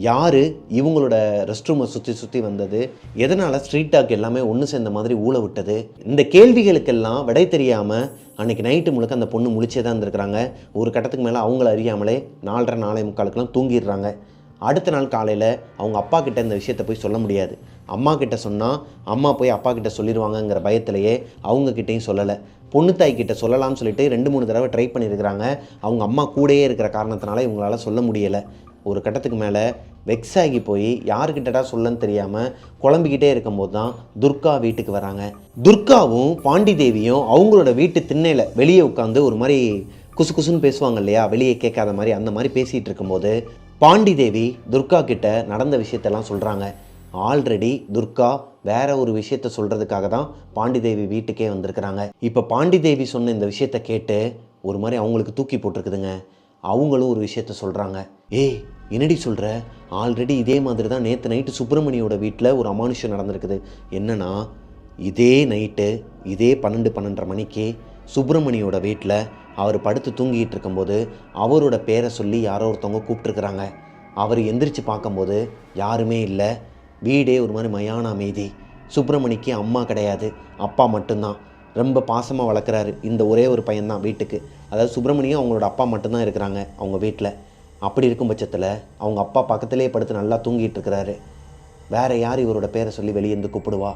யார் இவங்களோட ரெஸ்ட் ரூமை சுற்றி வந்தது, எதனால் ஸ்ட்ரீட் டாக் எல்லாமே ஒன்று சேர்ந்த மாதிரி ஊழ விட்டது, இந்த கேள்விகளுக்கெல்லாம் விடை தெரியாமல் அன்றைக்கி நைட்டு முழுக்க அந்த பொண்ணு முழிச்சே தான் இருந்திருக்கிறாங்க. ஒரு கட்டத்துக்கு மேலே அவங்கள அறியாமலே 4:30 4:45 தூங்கிடுறாங்க. அடுத்த நாள் காலையில் அவங்க அப்பா கிட்ட இந்த விஷயத்தை போய் சொல்ல முடியாது. அம்மா கிட்ட சொன்னால் அம்மா போய் அப்பா கிட்ட சொல்லிடுவாங்கங்கிற பயத்திலேயே அவங்கக்கிட்டையும் சொல்லலை. பொண்ணுத்தாய் கிட்ட சொல்லலாம்னு சொல்லிட்டு 2-3 தடவை ட்ரை பண்ணியிருக்கிறாங்க. அவங்க அம்மா கூடயே இருக்கிற காரணத்தினால இவங்களால சொல்ல முடியலை. ஒரு கட்டத்துக்கு மேலே வெக்ஸ் ஆகி போய் யாருக்கிட்டடா சொல்லன்னு தெரியாமல் குழம்பிக்கிட்டே இருக்கும்போது தான் துர்கா வீட்டுக்கு வராங்க. துர்காவும் பாண்டி தேவியும் அவங்களோட வீட்டு திண்ணையில் வெளியே உட்காந்து ஒரு மாதிரி குசுன்னு பேசுவாங்க இல்லையா, வெளியே கேட்காத மாதிரி, அந்த மாதிரி பேசிகிட்டு இருக்கும்போது பாண்டி தேவி துர்கா கிட்ட நடந்த விஷயத்தெல்லாம் சொல்கிறாங்க. ஆல்ரெடி துர்கா வேற ஒரு விஷயத்த சொல்கிறதுக்காக தான் பாண்டி தேவி வீட்டுக்கே வந்திருக்கிறாங்க. இப்போ பாண்டி தேவி சொன்ன இந்த விஷயத்த கேட்டு ஒரு மாதிரி அவங்களுக்கு தூக்கி போட்டிருக்குதுங்க. அவங்களும் ஒரு விஷயத்த சொல்கிறாங்க. ஏய் என்னடி சொல்கிற, ஆல்ரெடி இதே மாதிரி தான் நேற்று நைட்டு சுப்பிரமணியோட வீட்டில் ஒரு அமானுஷம் நடந்திருக்குது. என்னன்னா இதே நைட்டு இதே 12-12:30 மணிக்கு சுப்பிரமணியோட வீட்டில் அவர் படுத்து தூங்கிட்டு இருக்கும்போது அவரோட பேரை சொல்லி யாரோ ஒருத்தவங்க கூப்பிட்டுருக்குறாங்க. அவர் எந்திரிச்சு பார்க்கும்போது யாருமே இல்லை, வீடே ஒரு மாதிரி மயான அமைதி. சுப்பிரமணிக்கு அம்மா கிடையாது, அப்பா மட்டும்தான். ரொம்ப பாசமாக வளர்க்குறாரு இந்த ஒரே ஒரு பையன்தான் வீட்டுக்கு. அதாவது சுப்பிரமணியம் அவங்களோட அப்பா மட்டும்தான் இருக்கிறாங்க அவங்க வீட்டில். அப்படி இருக்கும் பட்சத்தில் அவங்க அப்பா பக்கத்துலேயே படுத்து நல்லா தூங்கிட்டு இருக்கிறாரு. வேறு யார் இவரோட பேரை சொல்லி வெளியேந்து கூப்பிடுவா?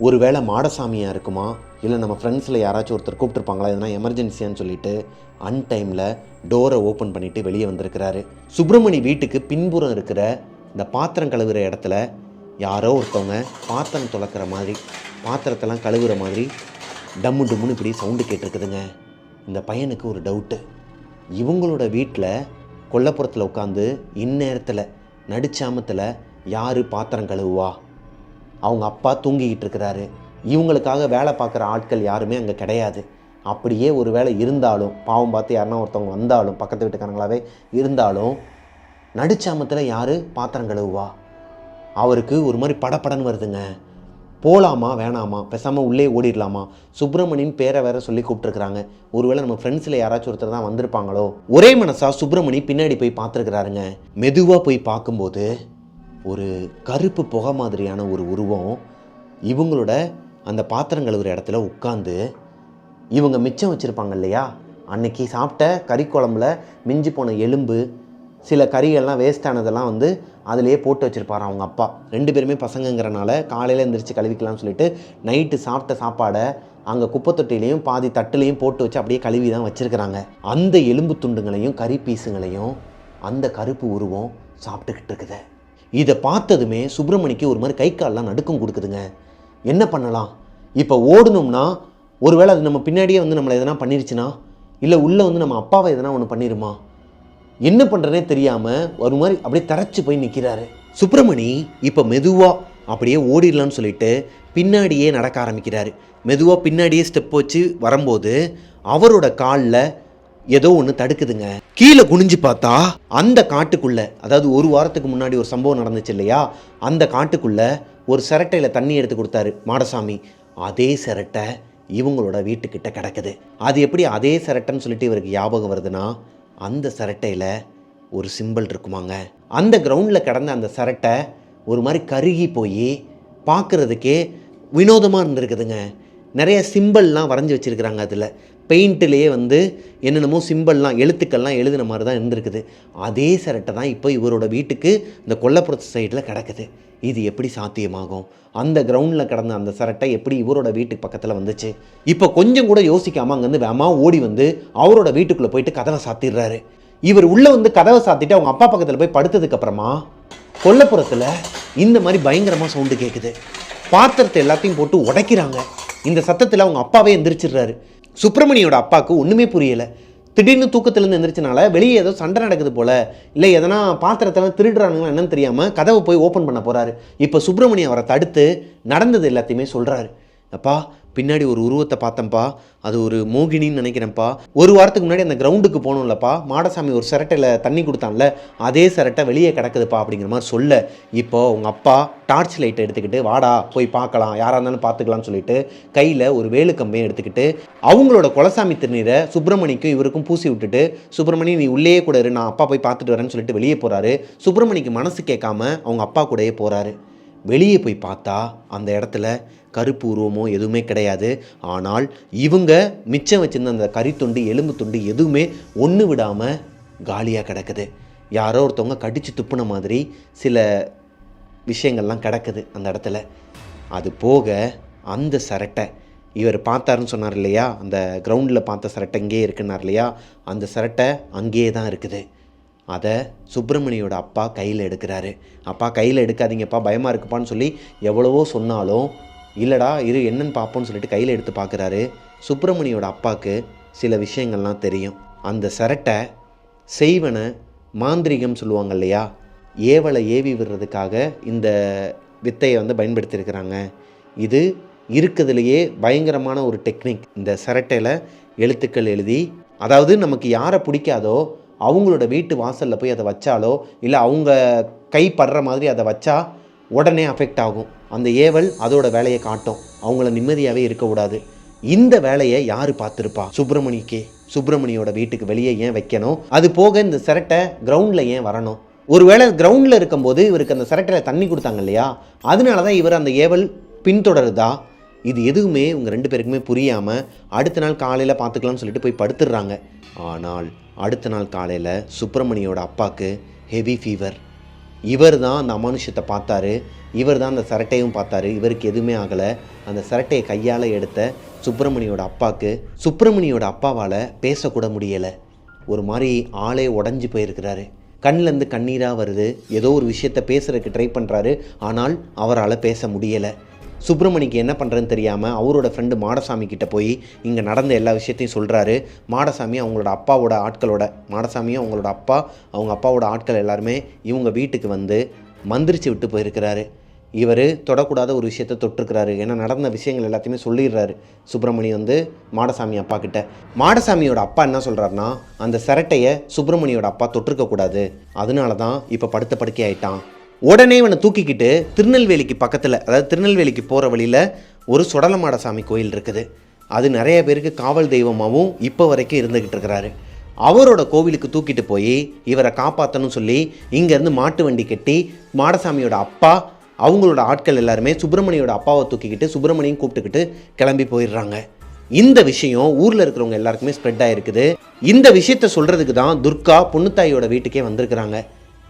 ஒருவேளை மாடசாமியாக இருக்குமா, இல்லை நம்ம ஃப்ரெண்ட்ஸில் யாராச்சும் ஒருத்தர் கூப்பிட்டுருப்பாங்களா, எதனா எமர்ஜென்சியான்னு சொல்லிட்டு அன்டைமில் டோரை ஓப்பன் பண்ணிவிட்டு வெளியே வந்திருக்கிறாரு. சுப்பிரமணி வீட்டுக்கு பின்புறம் இருக்கிற இந்த பாத்திரம் கழுவுற இடத்துல யாரோ ஒருத்தவங்க பாத்திரம் துளக்கிற மாதிரி, பாத்திரத்தெல்லாம் கழுவுற மாதிரி டம்முன்னு இப்படி சவுண்டு கேட்டிருக்குதுங்க. இந்த பையனுக்கு ஒரு டவுட்டு, இவங்களோட வீட்டில் கொல்லைப்புறத்தில் உட்காந்து இந்நேரத்தில் நடுச்சாமத்தில் யார் பாத்திரம் கழுவுவா? அவங்க அப்பா தூங்கிக்கிட்டு இருக்கிறாரு. இவங்களுக்காக வேலை பார்க்குற ஆட்கள் யாருமே அங்கே கிடையாது. அப்படியே ஒரு வேளை இருந்தாலும், பாவம் பார்த்து யாருன்னா ஒருத்தவங்க வந்தாலும், பக்கத்து வீட்டுக்காரங்களாவே இருந்தாலும், நடுச்சாமத்தில் யார் பாத்திரம் கழுவுவா? அவருக்கு ஒரு மாதிரி படப்படன்னு வருதுங்க. போகலாமா வேணாமா, பேசாமல் உள்ளே ஓடிடலாமா, சுப்பிரமணியின் பேரை வேற சொல்லி கூப்பிட்டுருக்குறாங்க, ஒருவேளை நம்ம ஃப்ரெண்ட்ஸில் யாராச்சும் ஒருத்தர் தான் வந்திருப்பாங்களோ. ஒரே மனசாக சுப்பிரமணி பின்னாடி போய் பார்த்துருக்குறாருங்க. மெதுவாக போய் பார்க்கும்போது ஒரு கருப்பு புகை மாதிரியான ஒரு உருவம் இவங்களோட அந்த பாத்திரங்கள் ஒரு இடத்துல உட்காந்து, இவங்க மிச்சம் வச்சுருப்பாங்க இல்லையா, அன்னைக்கு சாப்பிட்ட கறி குழம்புல மிஞ்சி போன எலும்பு, சில கறிகள்லாம் வேஸ்டானதெல்லாம் வந்து அதிலேயே போட்டு வச்சுருப்பார் அவங்க அப்பா. 2 பேருமே பசங்கங்கிறனால காலையில் எழுந்திரிச்சு கழுவிக்கலாம்னு சொல்லிட்டு நைட்டு சாப்பிட்ட சாப்பாடை அங்கே குப்பை தொட்டிலையும் பாதி தட்டுலையும் போட்டு வச்சு அப்படியே கழுவி தான் வச்சுருக்கிறாங்க. அந்த எலும்பு துண்டுங்களையும் கறி பீஸுங்களையும் அந்த கருப்பு உருவம் சாப்பிட்டுக்கிட்டு இருக்குது. இதை பார்த்ததுமே சுப்பிரமணிக்கு ஒரு மாதிரி கை காலெலாம் நடுக்கம் கொடுக்குதுங்க. என்ன பண்ணலாம், இப்போ ஓடணும்னா ஒருவேளை அது நம்ம பின்னாடியே வந்து நம்மளை எதனா பண்ணிருச்சுன்னா, இல்லை உள்ளே வந்து நம்ம அப்பாவை எதனா ஒன்று பண்ணிடுமா, என்ன பண்ணுறனே தெரியாமல் ஒரு மாதிரி அப்படியே தரைச்சி போய் நிற்கிறாரு. சுப்பிரமணி இப்போ மெதுவாக அப்படியே ஓடிடலான்னு சொல்லிட்டு பின்னாடியே நடக்க ஆரம்பிக்கிறாரு. மெதுவாக பின்னாடியே ஸ்டெப் வச்சு வரும்போது அவரோட காலில் ஏதோ ஒன்று தடுக்குதுங்க. கீழே குனிஞ்சு பார்த்தா அந்த காட்டுக்குள்ளே, அதாவது ஒரு வாரத்துக்கு முன்னாடி ஒரு சம்பவம் நடந்துச்சு இல்லையா, அந்த காட்டுக்குள்ளே ஒரு சிரட்டையில் தண்ணி எடுத்து கொடுத்தாரு மாடசாமி. அதே சிரட்டை இவங்களோட வீட்டுக்கிட்ட கிடக்குது. அது எப்படி அதே சிரட்டைன்னு சொல்லிட்டு இவருக்கு ஞாபகம் வருதுன்னா, அந்த சிரட்டையில் ஒரு சிம்பிள் இருக்குமாங்க. அந்த கிரவுண்டில் கிடந்த அந்த சிரட்டை ஒரு மாதிரி கருகி போய் பார்க்குறதுக்கே வினோதமாக இருந்திருக்குதுங்க. நிறைய சிம்பிள்லாம் வரைஞ்சி வச்சுருக்கிறாங்க. அதில் பெயிண்ட்லேயே வந்து என்னென்னமோ சிம்பிள்லாம் எழுத்துக்கள்லாம் எழுதின மாதிரி தான் இருந்திருக்குது. அதே சிரட்டை தான் இப்போ இவரோட வீட்டுக்கு இந்த கொல்லப்புறத்து சைடில் கிடக்குது. இது எப்படி சாத்தியமாகும்? அந்த கிரவுண்டில் கிடந்த அந்த சிரட்டை எப்படி இவரோட வீட்டுக்கு பக்கத்தில் வந்துச்சு? இப்போ கொஞ்சம் கூட யோசிக்காமல் அங்கேருந்து வேகமாக ஓடி வந்து அவரோட வீட்டுக்குள்ளே போயிட்டு கதவை சாத்திடுறாரு. இவர் உள்ளே வந்து கதவை சாத்திட்டு அவங்க அப்பா பக்கத்தில் போய் படுத்ததுக்கப்புறமா கொல்லப்புறத்தில் இந்த மாதிரி பயங்கரமாக சவுண்டு கேட்குது. பாத்திரத்தை எல்லாத்தையும் போட்டு உடைக்கிறாங்க. இந்த சத்தத்தில் அவங்க அப்பாவே எந்திரிச்சிடுறாரு. சுப்பிரமணியோட அப்பாவுக்கு ஒன்றுமே புரியலை. திடீர்னு தூக்கத்திலேருந்து எந்திரிச்சனால வெளியே ஏதோ சண்டை நடக்குது போல், இல்லை எதனா பாத்திரத்தெல்லாம் திருடுறானுங்களா என்னன்னு தெரியாமல் கதவை போய் ஓப்பன் பண்ண போகிறாரு. இப்போ சுப்பிரமணி அவரை தடுத்து நடந்தது எல்லாத்தையுமே சொல்கிறாரு. அப்பா, பின்னாடி ஒரு உருவத்தை பார்த்தேன்ப்பா, அது ஒரு மோகினின்னு நினைக்கிறேன்ப்பா. ஒரு வாரத்துக்கு முன்னாடி அந்த கிரவுண்டுக்கு போகணும்லப்பா, மாடசாமி ஒரு சிரட்டையில் தண்ணி கொடுத்தான்ல, அதே சிரட்டை வெளியே கிடக்குதுப்பா அப்படிங்கிற மாதிரி சொல்ல, இப்போது உங்கள் அப்பா டார்ச் லைட்டை எடுத்துக்கிட்டு வாடா போய் பார்க்கலாம், யாராக இருந்தாலும் பார்த்துக்கலாம்னு சொல்லிட்டு கையில் ஒரு வேலு கம்பையும் எடுத்துக்கிட்டு அவங்களோட குலசாமி திருநீரை சுப்பிரமணிக்கும் இவருக்கும் பூசி விட்டுட்டு, சுப்பிரமணி நீ உள்ளே கூட இரு, நான் அப்பா போய் பார்த்துட்டு வரேன்னு சொல்லிட்டு வெளியே போகிறாரு. சுப்பிரமணிக்கு மனசு கேட்காம அவங்க அப்பா கூடயே போகிறாரு. வெளியே போய் பார்த்தா அந்த இடத்துல கருப்பு உருவமோ எதுவுமே கிடையாது. ஆனால் இவங்க மிச்சம் வச்சுருந்த அந்த கறித்துண்டு எலும்பு துண்டு எதுவுமே ஒன்று விடாமல் காலியாக கிடக்குது. யாரோ ஒருத்தவங்க கடித்து துப்புன மாதிரி சில விஷயங்கள்லாம் கிடக்குது அந்த இடத்துல. அது போக அந்த சிரட்டை இவர் பார்த்தாருன்னு சொன்னார் இல்லையா, அந்த கிரவுண்டில் பார்த்த சிரட்டை இங்கேயே இருக்குன்னார் இல்லையா, அந்த சிரட்டை அங்கேயே தான் இருக்குது. அதை சுப்பிரமணியோட அப்பா கையில் எடுக்கிறாரு. அப்பா கையில் எடுக்காதீங்கப்பா, பயமாக இருக்குப்பான்னு சொல்லி எவ்வளவோ சொன்னாலும் இல்லைடா இரு என்னன்னு பார்ப்போன்னு சொல்லிட்டு கையில் எடுத்து பார்க்குறாரு. சுப்பிரமணியோட அப்பாவுக்கு சில விஷயங்கள்லாம் தெரியும். அந்த சிரட்டை செய்வனை மாந்திரிகம் சொல்லுவாங்க இல்லையா, ஏவலை ஏவி விடுறதுக்காக இந்த வித்தையை வந்து பயன்படுத்தியிருக்கிறாங்க. இது இருக்கிறதுலையே பயங்கரமான ஒரு டெக்னிக். இந்த சிரட்டையில் எழுத்துக்கள் எழுதி, அதாவது நமக்கு யாரை பிடிக்காதோ அவங்களோட வீட்டு வாசலில் போய் அதை வச்சாலோ, இல்லை அவங்க கை படுற மாதிரி அதை வச்சா உடனே அஃபெக்ட் ஆகும். அந்த ஏவல் அதோட வேலையை காட்டும். அவங்கள நிம்மதியாகவே இருக்கக்கூடாது. இந்த வேலையை யார் பார்த்துருப்பா? சுப்பிரமணியோட வீட்டுக்கு வெளியே ஏன் வைக்கணும்? அது போக இந்த சிரட்டை கிரவுண்டில் ஏன் வரணும்? ஒருவேளை கிரவுண்டில் இருக்கும்போது இவருக்கு அந்த சிரட்டையில் தண்ணி கொடுத்தாங்க இல்லையா, அதனால தான் இவர் அந்த ஏவல் பின்தொடருதா? இது எதுவுமே உங்கள் 2 பேருக்குமே புரியாமல் அடுத்த நாள் காலையில் பார்த்துக்கலாம்னு சொல்லிட்டு போய் படுத்துடுறாங்க. ஆனால் அடுத்த நாள் காலையில் சுப்பிரமணியோட அப்பாவுக்கு ஹெவி ஃபீவர். இவர் தான் அந்த அமானுஷத்தை பார்த்தாரு, இவர் தான் அந்த சிரட்டையும் பார்த்தாரு. இவருக்கு எதுவுமே ஆகலை. அந்த சிரட்டையை கையால் எடுத்த சுப்பிரமணியோட அப்பாவால் பேசக்கூட முடியலை. ஒரு மாதிரி ஆளே உடஞ்சி போயிருக்கிறாரு. கண்ணிலேருந்து கண்ணீராக வருது. ஏதோ ஒரு விஷயத்தை பேசுகிறதுக்கு ட்ரை பண்ணுறாரு, ஆனால் அவரால் பேச முடியலை. சுப்பிரமணிக்கு என்ன பண்ணுறதுன்னு தெரியாமல் அவரோட ஃப்ரெண்டு மாடசாமி கிட்டே போய் இங்கே நடந்த எல்லா விஷயத்தையும் சொல்கிறாரு. மாடசாமி அவங்களோட அப்பாவோட ஆட்களோட, மாடசாமியும் அவங்களோட அப்பா, அவங்க அப்பாவோட ஆட்கள் எல்லாருமே இவங்க வீட்டுக்கு வந்து மந்திரிச்சு விட்டு போயிருக்கிறாரு. இவர் தொடக்கூடாத ஒரு விஷயத்தை தொட்டிருக்கிறாரு. ஏன்னா நடந்த விஷயங்கள் எல்லாத்தையுமே சொல்லிடுறாரு சுப்பிரமணி வந்து மாடசாமி அப்பா கிட்ட. மாடசாமியோட அப்பா என்ன சொல்கிறாருன்னா, அந்த சிரட்டையை சுப்பிரமணியோட அப்பா தொட்டிருக்கக்கூடாது, அதனால தான் இப்போ படுத்த படுக்கை ஆயிட்டான். உடனே இவனை தூக்கிக்கிட்டு திருநெல்வேலிக்கு பக்கத்தில், அதாவது திருநெல்வேலிக்கு போகிற வழியில் ஒரு சுடலமாடசாமி கோயில் இருக்குது. அது நிறைய பேருக்கு காவல் தெய்வமாகவும் இப்போ வரைக்கும் இருந்துக்கிட்டு இருக்கிறாரு. அவரோட கோவிலுக்கு தூக்கிட்டு போய் இவரை காப்பாற்றணும்னு சொல்லி இங்கேருந்து மாட்டு வண்டி கட்டி மாடசாமியோட அப்பா அவங்களோட ஆட்கள் எல்லாருமே சுப்பிரமணியோட அப்பாவை தூக்கிக்கிட்டு சுப்பிரமணியும் கூப்பிட்டுக்கிட்டு கிளம்பி போயிடுறாங்க. இந்த விஷயம் ஊரில் இருக்கிறவங்க எல்லாருக்குமே ஸ்ப்ரெட் ஆகிருக்குது. இந்த விஷயத்த சொல்கிறதுக்கு தான் துர்கா பொண்ணுத்தாயோட வீட்டுக்கே வந்திருக்கிறாங்க.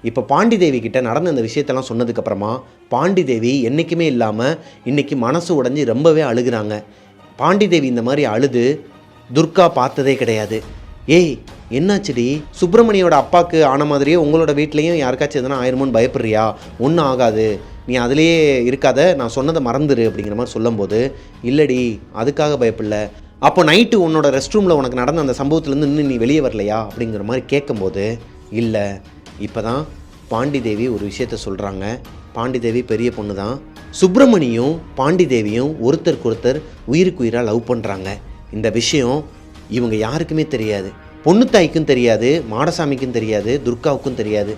இப்போ பாண்டி தேவி கிட்ட நடந்த இந்த விஷயத்தெல்லாம் சொன்னதுக்கப்புறமா பாண்டி தேவி என்றைக்குமே இல்லாமல் இன்றைக்கி மனசு உடைஞ்சி ரொம்பவே அழுகிறாங்க. பாண்டி தேவி இந்த மாதிரி அழுது துர்கா பார்த்ததே கிடையாது. ஏய் என்னாச்சுடி, சுப்பிரமணியோட அப்பாவுக்கு ஆன மாதிரியே உங்களோட வீட்லேயும் யாருக்காச்சும் எதனா ஆயிருமோன்னு பயப்படுறியா? ஒன்றும் ஆகாது, நீ அதிலேயே இருக்காத, நான் சொன்னதை மறந்துடு அப்படிங்கிற மாதிரி சொல்லும்போது, இல்லடி அதுக்காக பயப்படல, அப்போ நைட்டு உன்னோட ரெஸ்ட் ரூமில் உனக்கு நடந்த அந்த சம்பவத்துலேருந்து இன்னும் நீ வெளியே வரலையா அப்படிங்கிற மாதிரி கேட்கும்போது, இல்லை இப்போ தான் பாண்டி தேவி ஒரு விஷயத்த சொல்கிறாங்க. பாண்டி தேவி பெரிய பொண்ணு தான். சுப்பிரமணியும் பாண்டி தேவியும் ஒருத்தருக்கு ஒருத்தர் உயிருக்கு உயிராக லவ் பண்ணுறாங்க. இந்த விஷயம் இவங்க யாருக்குமே தெரியாது. பொண்ணுத்தாய்க்கும் தெரியாது, மாடசாமிக்கும் தெரியாது, துர்காவுக்கும் தெரியாது.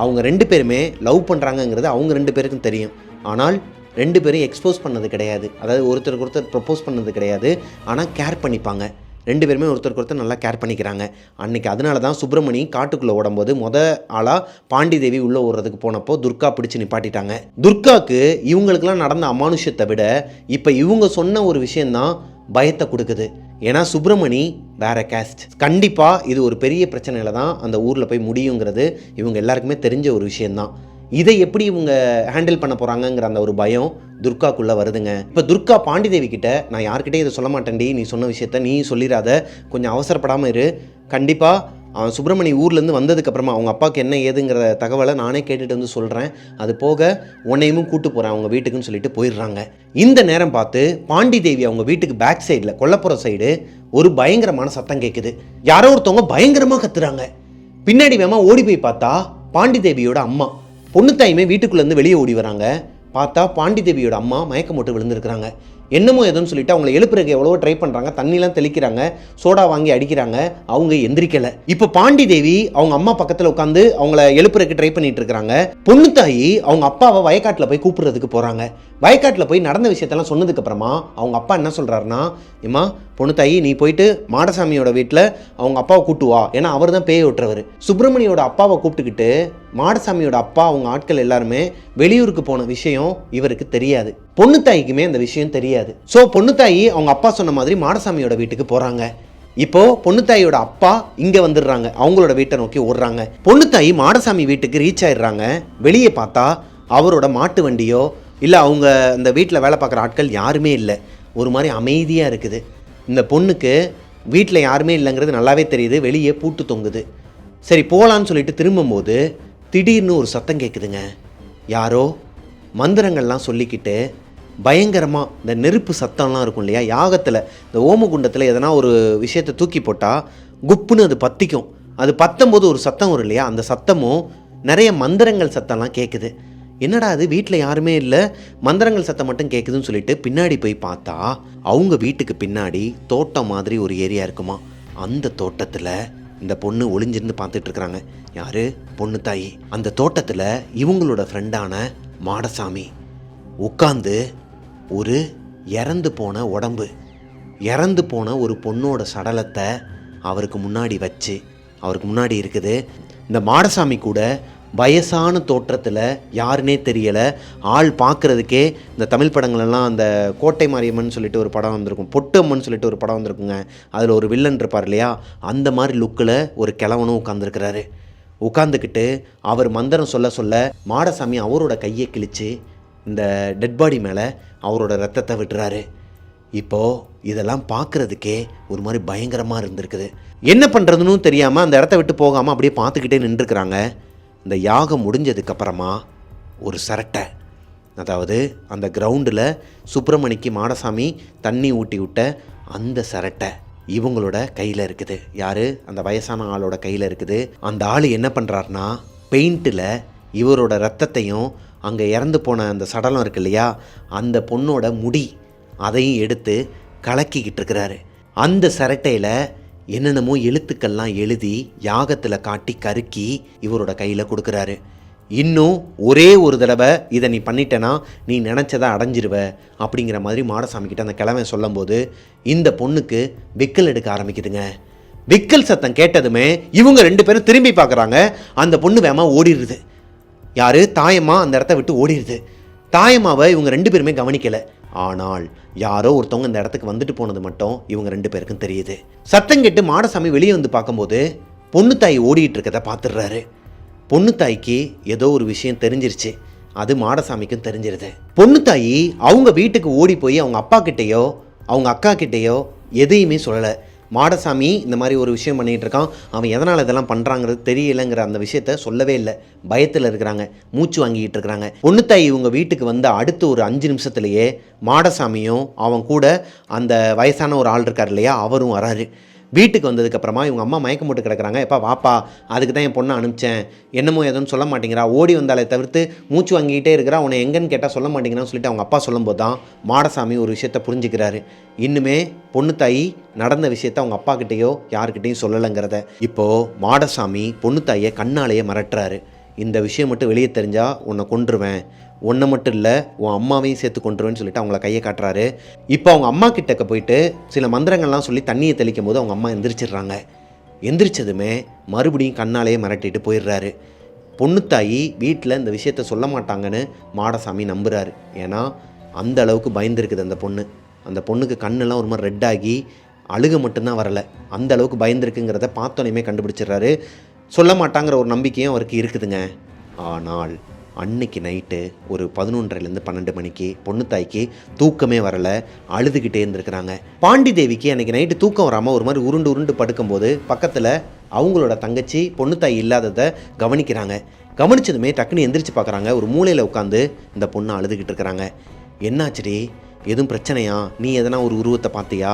அவங்க 2 பேருமே லவ் பண்ணுறாங்கங்கிறது அவங்க 2 பேருக்கும் தெரியும். ஆனால் 2 பேரும் எக்ஸ்போஸ் பண்ணது கிடையாது. அதாவது ஒருத்தருக்கு ஒருத்தர் ப்ரப்போஸ் பண்ணது கிடையாது. ஆனால் கேர் பண்ணிப்பாங்க. 2 பேருமே ஒருத்தருக்கு ஒருத்தர் நல்லா கேர் பண்ணிக்கிறாங்க. அன்றைக்கி அதனால தான் சுப்பிரமணி காட்டுக்குள்ளே ஓடும்போது ஆளாக பாண்டி தேவி உள்ளே ஓடுறதுக்கு போனப்போ துர்கா பிடிச்சி நிப்பாட்டிட்டாங்க. துர்காவுக்கு இவங்களுக்கெல்லாம் நடந்த அமானுஷத்தை விட இப்போ இவங்க சொன்ன ஒரு விஷயந்தான் பயத்தை கொடுக்குது. ஏன்னா சுப்பிரமணி வேற கேஸ்ட். கண்டிப்பாக இது ஒரு பெரிய பிரச்சனையில தான் அந்த ஊரில் போய் முடியுங்கிறது இவங்க எல்லாருக்குமே தெரிஞ்ச ஒரு விஷயந்தான். இதை எப்படி இவங்க ஹேண்டில் பண்ண போகிறாங்கங்கிற அந்த ஒரு பயம் துர்காக்குள்ளே வருதுங்க. இப்போ துர்கா பாண்டி தேவி கிட்ட, நான் யார்கிட்டையும் இதை சொல்ல மாட்டேன்டி, நீ சொன்ன விஷயத்த நீ சொல்லிடாத, கொஞ்சம் அவசரப்படாமல் இரு, கண்டிப்பாக அவன் சுப்பிரமணி ஊர்லேருந்து வந்ததுக்கப்புறமா அவங்க அப்பாவுக்கு என்ன ஏதுங்கிற தகவலை நானே கேட்டுட்டு வந்து சொல்கிறேன், அது போக உன்னையும் கூட்டு போகிறேன் அவங்க வீட்டுக்குன்னு சொல்லிட்டு போயிடுறாங்க. இந்த நேரம் பார்த்து பாண்டி தேவி அவங்க வீட்டுக்கு பேக் சைடில் கொல்லப்புற சைடு ஒரு பயங்கரமான சத்தம் கேட்குது. யாரோ ஒருத்தவங்க பயங்கரமாக கத்துறாங்க. பின்னாடி வேமா ஓடி போய் பார்த்தா பாண்டி தேவியோட அம்மா பொண்ணுத்தாயுமே வீட்டுக்குள்ளேருந்து வெளியே ஓடி வராங்க. பார்த்தா பாண்டி தேவியோட அம்மா மயக்கம் போட்டு விழுந்திருக்கிறாங்க. என்னமோ எதுன்னு சொல்லிட்டு அவங்கள எழுப்புறதுக்கு எவ்வளவோ ட்ரை பண்ணுறாங்க, தண்ணிலாம் தெளிக்கிறாங்க, சோடா வாங்கி அடிக்கிறாங்க, அவங்க எந்திரிக்கலை. இப்போ பாண்டி தேவி அவங்க அம்மா பக்கத்தில் உட்காந்து அவங்கள எழுப்புறதுக்கு ட்ரை பண்ணிட்டு இருக்கிறாங்க. பொண்ணுத்தாயி அவங்க அப்பாவை வயக்காட்டில் போய் கூப்பிடுறதுக்கு போகிறாங்க. வயக்காட்டில் போய் நடந்த விஷயத்தெல்லாம் சொன்னதுக்கப்புறமா அவங்க அப்பா என்ன சொல்கிறாருன்னா, ஏம்மா பொண்ணுத்தாயி நீ போயிட்டு மாடசாமியோட வீட்டில் அவங்க அப்பாவை கூட்டுவா, ஏன்னா அவர் தான் பேய் ஓட்டுறவர். சுப்பிரமணியோட அப்பாவை கூப்பிட்டுக்கிட்டு மாடசாமியோட அப்பா அவங்க ஆட்கள் எல்லாருமே வெளியூருக்கு போன விஷயம் இவருக்கு தெரியாது. பொண்ணுத்தாய்க்குமே அந்த விஷயம் தெரியாது. ஸோ பொண்ணுத்தாயி அவங்க அப்பா சொன்ன மாதிரி மாடசாமியோட வீட்டுக்கு போகிறாங்க. இப்போ பொண்ணுத்தாயோட அப்பா இங்கே வந்துடுறாங்க, அவங்களோட வீட்டை நோக்கி ஓடுறாங்க. பொண்ணுத்தாயி மாடசாமி வீட்டுக்கு ரீச் ஆயிடுறாங்க. வெளியே பார்த்தா அவரோட மாட்டு வண்டியோ இல்லை அவங்க அந்த வீட்டில் வேலை பார்க்குற ஆட்கள் யாருமே இல்லை. ஒரு மாதிரி அமைதியாக இருக்குது. இந்த பொண்ணுக்கு வீட்டில் யாருமே இல்லைங்கிறது நல்லாவே தெரியுது. வெளியே பூட்டு தொங்குது. சரி போகலான்னு சொல்லிட்டு திரும்பும்போது திடீர்னு ஒரு சத்தம் கேட்குதுங்க. யாரோ மந்திரங்கள்லாம் சொல்லிக்கிட்டு பயங்கரமாக இந்த நெருப்பு சத்தம்லாம் இருக்கும் இல்லையா, யாகத்தில் இந்த ஓமகுண்டத்தில் எதனா ஒரு விஷயத்தை தூக்கி போட்டால் குப்புன்னு அது பற்றிக்கும். அது பத்தும்போது ஒரு சத்தம் வரும் இல்லையா, அந்த சத்தமும் நிறைய மந்திரங்கள் சத்தம்லாம் கேட்குது. என்னடா அது வீட்டில் யாருமே இல்லை, மந்திரங்கள் சத்தம் மட்டும் கேட்குதுன்னு சொல்லிட்டு பின்னாடி போய் பார்த்தா அவங்க வீட்டுக்கு பின்னாடி தோட்டம் மாதிரி ஒரு ஏரியா இருக்குமா. அந்த தோட்டத்தில் இந்த பொண்ணு ஒளிஞ்சிருந்து பார்த்துட்டு இருக்கிறாங்க. யாரு? பொண்ணுத்தாயி. அந்த தோட்டத்தில் இவங்களோட ஃப்ரெண்டான மாடசாமி உட்காந்து ஒரு இறந்து போன உடம்பு, இறந்து போன ஒரு பொண்ணோட சடலத்தை அவருக்கு முன்னாடி வச்சு, அவருக்கு முன்னாடி இருக்குது. இந்த மாடசாமி கூட வயசான தோற்றத்தில், யாருன்னே தெரியலை, ஆள் பார்க்குறதுக்கே இந்த தமிழ் படங்களெல்லாம் அந்த கோட்டை மாரியம்மன் சொல்லிட்டு ஒரு படம் வந்திருக்கும், பொட்டு அம்மன் சொல்லிட்டு ஒரு படம் வந்திருக்குங்க, அதில் ஒரு வில்லன் இருப்பார் இல்லையா, அந்த மாதிரி லுக்கில் ஒரு கிழவனும் உட்காந்துருக்கிறாரு. உட்காந்துக்கிட்டு அவர் மந்திரம் சொல்ல சொல்ல மாடசாமி அவரோட கையை கிழித்து இந்த டெட் பாடி மேலே அவரோட ரத்தத்தை விட்டுறாரு. இப்போது இதெல்லாம் பார்க்குறதுக்கே ஒரு மாதிரி பயங்கரமாக இருந்திருக்குது. என்ன பண்ணுறதுன்னு தெரியாமல் அந்த இடத்த விட்டு போகாமல் அப்படியே பார்த்துக்கிட்டே நின்றுருக்குறாங்க. இந்த யாகம் முடிஞ்சதுக்கப்புறமா ஒரு சரட்டை, அதாவது அந்த கிரவுண்டில் சுப்பிரமணிக்கு மாடசாமி தண்ணி ஊட்டி விட்ட அந்த சரட்டை இவங்களோட கையில் இருக்குது. யார்? அந்த வயசான ஆளோட கையில் இருக்குது. அந்த ஆள் என்ன பண்ணுறாருனா பெயிண்டில் இவரோட ரத்தத்தையும் அங்கே இறந்து போன அந்த சடலம் இருக்கு இல்லையா, அந்த பொண்ணோட முடி அதையும் எடுத்து கலக்கிக்கிட்டு இருக்கிறாரு. அந்த சரட்டையில் என்னென்னமோ எழுத்துக்கள்லாம் எழுதி யாகத்தில் காட்டி கருக்கி இவரோட கையில் கொடுக்குறாரு. இன்னும் ஒரே ஒரு தடவை இதை நீ பண்ணிட்டேன்னா நீ நினச்சதை அடைஞ்சிருவ அப்படிங்கிற மாதிரி மாடசாமி கிட்ட அந்த கிழவன் சொல்லும்போது இந்த பொண்ணுக்கு விக்கல் எடுக்க ஆரம்பிக்குதுங்க. விக்கல் சத்தம் கேட்டதுமே இவங்க 2 பேரும் திரும்பி பார்க்குறாங்க. அந்த பொண்ணு வேகமாக ஓடிடுது. யார்? தாயம்மா அந்த இடத்த விட்டு ஓடிடுது. தாயம்மாவை இவங்க 2 பேருமே கவனிக்கலை. ஆனால் யாரோ ஒருத்தவங்க இந்த இடத்துக்கு வந்துட்டு போனது மட்டும் இவங்க 2 பேருக்கும் தெரியுது. சத்தம் கேட்டு மாடசாமி வெளியே வந்து பார்க்கும்போது பொண்ணு தாய் ஓடிட்டு இருக்கதை பார்த்துடுறாரு. பொண்ணு தாய்க்கு ஏதோ ஒரு விஷயம் தெரிஞ்சிருச்சு. அது மாடசாமிக்கும் தெரிஞ்சிருது. பொண்ணு தாயி அவங்க வீட்டுக்கு ஓடி போய் அவங்க அப்பா கிட்டேயோ அவங்க அக்கா கிட்டேயோ எதையுமே சொல்லலை. மாடசாமி இந்த மாதிரி ஒரு விஷயம் பண்ணிகிட்டு இருக்கான், அவன் எதனால் இதெல்லாம் பண்ணுறாங்கிறது தெரியலைங்கிற அந்த விஷயத்த சொல்லவே இல்லை. பயத்தில் இருக்கிறாங்க, மூச்சு வாங்கிக்கிட்டு இருக்கிறாங்க. பொண்ணுத்தாய் இவங்க வீட்டுக்கு வந்து அடுத்து ஒரு 5 நிமிஷத்துலேயே மாடசாமியும் அவன் கூட அந்த வயசான ஒரு ஆள் இருக்கார் இல்லையா, அவரும் வராரு. வீட்டுக்கு வந்ததுக்கப்புறமா இவங்க அம்மா மயக்கம் போட்டு கிடக்குறாங்க. எப்பா வாப்பா, அதுக்கு தான் என் பொண்ணை அனுப்பிச்சேன், என்னமோ எதுவும் சொல்ல மாட்டேங்கிறா, ஓடி வந்தாலே தவிர்த்து மூச்சு வாங்கிக்கிட்டே இருக்கிறா, உன்னை எங்கன்னு கேட்டால் சொல்ல மாட்டேங்கிறான்னு சொல்லிட்டு அவங்க அப்பா சொல்லும்போது தான் மாடசாமி ஒரு விஷயத்தை புரிஞ்சுக்கிறாரு. இன்னுமே பொண்ணு தாயி நடந்த விஷயத்த அவங்க அப்பா கிட்டேயோ யாருக்கிட்டையும் சொல்லலைங்கிறத. இப்போது மாடசாமி பொண்ணு தாயை கண்ணாலேயே மிரட்டுறாரு. இந்த விஷயம் மட்டும் வெளியே தெரிஞ்சால் உன்னை கொன்றுவேன், ஒன்றை மட்டும் இல்லை உன் அம்மாவையும் சேர்த்து கொண்டுருவேன்னு சொல்லிட்டு அவங்கள கையை காட்டுறாரு. இப்போ அவங்க அம்மா கிட்டக்க போயிட்டு சில மந்திரங்கள்லாம் சொல்லி தண்ணியை தெளிக்கும் போது அவங்க அம்மா எந்திரிச்சிடுறாங்க. எந்திரிச்சதுமே மறுபடியும் கண்ணாலேயே மிரட்டிட்டு போயிடுறாரு. பொண்ணுத்தாயி வீட்டில் இந்த விஷயத்த சொல்ல மாட்டாங்கன்னு மாடசாமி நம்புகிறாரு. ஏன்னா அந்த அளவுக்கு பயந்துருக்குது அந்த பொண்ணு. அந்த பொண்ணுக்கு கண்ணெல்லாம் ஒரு மாதிரி ரெட்டாகி அழுக மட்டும்தான் வரலை, அந்த அளவுக்கு பயந்துருக்குங்கிறத பார்த்தோன்னே கண்டுபிடிச்சிடுறாரு. சொல்ல மாட்டாங்கிற ஒரு நம்பிக்கையும் அவருக்கு இருக்குதுங்க. ஆனால் அன்னைக்கு நைட்டு ஒரு 11:30லேருந்து 12 மணிக்கு பொண்ணு தாய்க்கு தூக்கமே வரலை, அழுதுகிட்டே இருந்திருக்கிறாங்க. பாண்டி தேவிக்கு அன்றைக்கி நைட்டு தூக்கம் வராமல் ஒரு மாதிரி உருண்டு உருண்டு படுக்கும்போது பக்கத்தில் அவங்களோட தங்கச்சி பொண்ணு தாய் இல்லாததை கவனிக்கிறாங்க. கவனிச்சதுமே டக்குன்னு எந்திரிச்சு பார்க்குறாங்க. ஒரு மூலையில் உட்காந்து இந்த பொண்ணு அழுதுகிட்டு இருக்கிறாங்க. என்னாச்சுடி, எதுவும் பிரச்சனையா, நீ எதனா ஒரு உருவத்தை பார்த்தியா,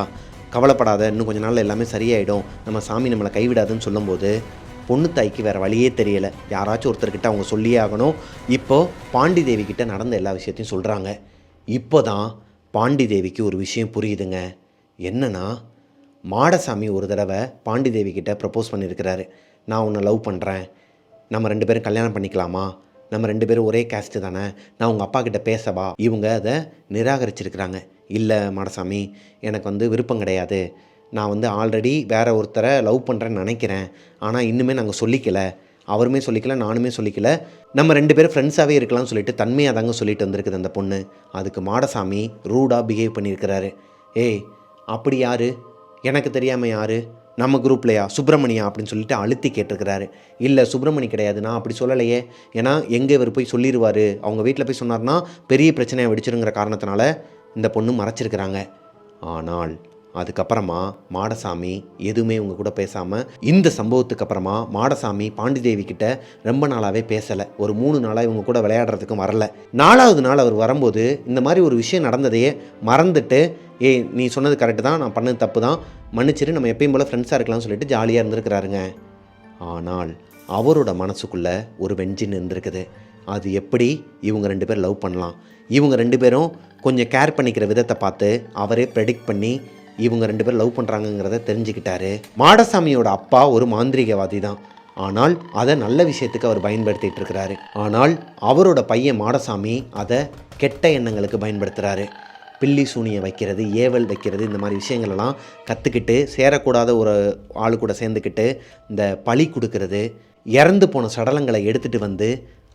கவலைப்படாத, இன்னும் கொஞ்ச நாள் எல்லாமே சரியாயிடும், நம்ம சாமி நம்மளை கைவிடாதுன்னு சொல்லும்போது பொண்ணு தாய்க்கு வேறு வழியே தெரியலை. யாராச்சும் ஒருத்தர்கிட்ட அவங்க சொல்லியே ஆகணும். இப்போது பாண்டி தேவிக்கிட்ட நடந்த எல்லா விஷயத்தையும் சொல்கிறாங்க. இப்போ தான் பாண்டி தேவிக்கு ஒரு விஷயம் புரியுதுங்க. என்னன்னா, மாடசாமி ஒரு தடவை பாண்டி தேவிக்கிட்ட ப்ரப்போஸ் பண்ணியிருக்கிறாரு. நான் உன்னை லவ் பண்ணுறேன், நம்ம 2 பேரும் கல்யாணம் பண்ணிக்கலாமா, நம்ம 2 பேரும் ஒரே கேஸ்ட்டு தானே, நான் உங்கள் அப்பா கிட்ட பேசவா. இவங்க அதை நிராகரிச்சிருக்கிறாங்க. இல்லை மாடசாமி, எனக்கு விருப்பம் கிடையாது, நான் ஆல்ரெடி வேறு ஒருத்தரை லவ் பண்ணுறேன்னு நினைக்கிறேன், ஆனால் இன்னுமே நாங்கள் சொல்லிக்கலை, அவருமே சொல்லிக்கல, நானுமே சொல்லிக்கல, நம்ம 2 பேரும் ஃப்ரெண்ட்ஸாகவே இருக்கலாம்னு சொல்லிட்டு தன்மையாக தாங்க சொல்லிட்டு வந்திருக்குது அந்த பொண்ணு. அதுக்கு மாடசாமி ரூடாக பிஹேவ் பண்ணியிருக்கிறாரு. ஏய், அப்படி யார், எனக்கு தெரியாமல் யார், நம்ம குரூப்லையா, சுப்பிரமணியா அப்படின்னு சொல்லிட்டு அழுத்தி கேட்டிருக்கிறாரு. இல்லை சுப்பிரமணி கிடையாது, நான் அப்படி சொல்லலையே, ஏன்னா எங்கே இவர் போய் சொல்லிடுவார், அவங்க வீட்டில் போய் சொன்னார்னா பெரிய பிரச்சனையை வெடிச்சிருங்கிற காரணத்தினால இந்த பொண்ணு மறைச்சிருக்கிறாங்க. ஆனால் அதுக்கப்புறமா மாடசாமி எதுவுமே இவங்க கூட பேசாமல், இந்த சம்பவத்துக்கு அப்புறமா மாடசாமி பாண்டி தேவி கிட்ட ரொம்ப நாளாகவே பேசலை. ஒரு 3 நாளாக இவங்க கூட விளையாடுறதுக்கும் வரல. 4வது நாள் அவர் வரும்போது இந்த மாதிரி ஒரு விஷயம் நடந்ததையே மறந்துட்டு, ஏய் நீ சொன்னது கரெக்டு தான், நான் பண்ணது தப்பு தான், மன்னிச்சிரு, நம்ம எப்பயும் போல் ஃப்ரெண்ட்ஸாக இருக்கலாம்னு சொல்லிட்டு ஜாலியாக இருந்திருக்கிறாருங்க. ஆனால் அவரோட மனசுக்குள்ளே ஒரு வெஞ்சின் இருந்திருக்குது. அது எப்படி இவங்க 2 பேர் லவ் பண்ணலாம், இவங்க 2 பேரும் கொஞ்சம் கேர் பண்ணிக்கிற விதத்தை பார்த்து அவரே ப்ரெடிக்ட் பண்ணி இவங்க 2 பேர் லவ் பண்ணுறாங்கங்கிறத தெரிஞ்சுக்கிட்டாரு. மாடசாமியோட அப்பா ஒரு மாந்திரிகவாதி தான், ஆனால் அதை நல்ல விஷயத்துக்கு அவர் பயன்படுத்திகிட்டு இருக்கிறாரு. ஆனால் அவரோட பையன் மாடசாமி அதை கெட்ட எண்ணங்களுக்கு பயன்படுத்துகிறாரு. பில்லி சூனியை வைக்கிறது, ஏவல் வைக்கிறது, இந்த மாதிரி விஷயங்களெல்லாம் கற்றுக்கிட்டு சேரக்கூடாத ஒரு ஆள் கூட சேர்ந்துக்கிட்டு இந்த பழி கொடுக்கறது, இறந்து போன சடலங்களை எடுத்துகிட்டு வந்து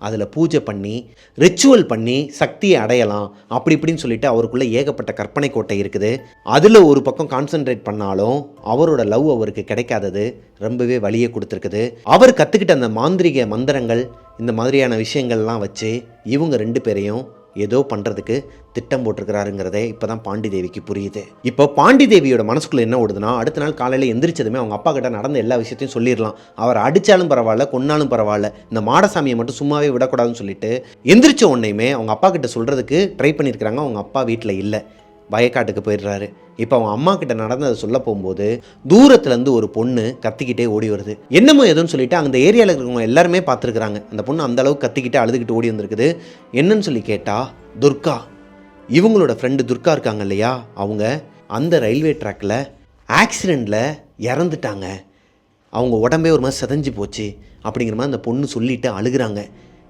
அதில் பூஜை பண்ணி ரிச்சுவல் பண்ணி சக்தியை அடையலாம் அப்படி இப்படின்னு சொல்லிட்டு அவருக்குள்ளே ஏகப்பட்ட கற்பனை கோட்டை இருக்குது. அதில் ஒரு பக்கம் கான்சென்ட்ரேட் பண்ணாலும் அவரோட லவ் அவருக்கு கிடைக்காதது ரொம்பவே வலியை கொடுத்துருக்குது. அவர் கற்றுக்கிட்ட அந்த மாந்திரிக மந்திரங்கள், இந்த மாதிரியான விஷயங்கள்லாம் வச்சு இவங்க 2 பேரையும் ஏதோ பண்ணுறதுக்கு திட்டம் போட்டிருக்கிறாருங்கிறதே இப்போ தான் பாண்டி தேவிக்கு புரியுது. இப்போ பாண்டி தேவியோட மனசுக்குள்ளே என்ன ஓடுதுன்னா, அடுத்த நாள் காலையில் எந்திரிச்சதுமே அவங்க அப்பா கிட்ட நடந்த எல்லா விஷயத்தையும் சொல்லிடலாம். அவர் அடித்தாலும் பரவாயில்ல, கொன்னாலும் பரவாயில்ல, இந்த மாடசாமியை மட்டும் சும்மாவே விடக்கூடாதுன்னு சொல்லிட்டு எந்திரிச்ச உடனேயுமே அவங்க அப்பா கிட்ட சொல்கிறதுக்கு ட்ரை பண்ணியிருக்கிறாங்க. அவங்க அப்பா வீட்டில் இல்லை, வயக்காட்டுக்கு போயிடுறாரு. இப்போ அவங்க அம்மா கிட்ட நடந்ததை சொல்ல போகும்போது தூரத்துலேருந்து ஒரு பொண்ணு கத்திக்கிட்டே ஓடி வருது. என்னமோ எதுன்னு சொல்லிட்டு அந்த ஏரியாவில் இருக்கிறவங்க எல்லாருமே பார்த்துருக்குறாங்க. அந்த பொண்ணு அந்த அளவுக்கு கத்திக்கிட்டு அழுதுகிட்டு ஓடி வந்திருக்குது. என்னன்னு சொல்லி கேட்டால் துர்கா, இவங்களோட ஃப்ரெண்டு துர்கா இருக்காங்க இல்லையா, அவங்க அந்த ரயில்வே ட்ராக்கில் ஆக்சிடெண்ட்டில் இறந்துட்டாங்க, அவங்க உடம்பே ஒரு மாதிரி செதஞ்சு போச்சு அப்படிங்கிற மாதிரி அந்த பொண்ணு சொல்லிட்டு அழுகிறாங்க.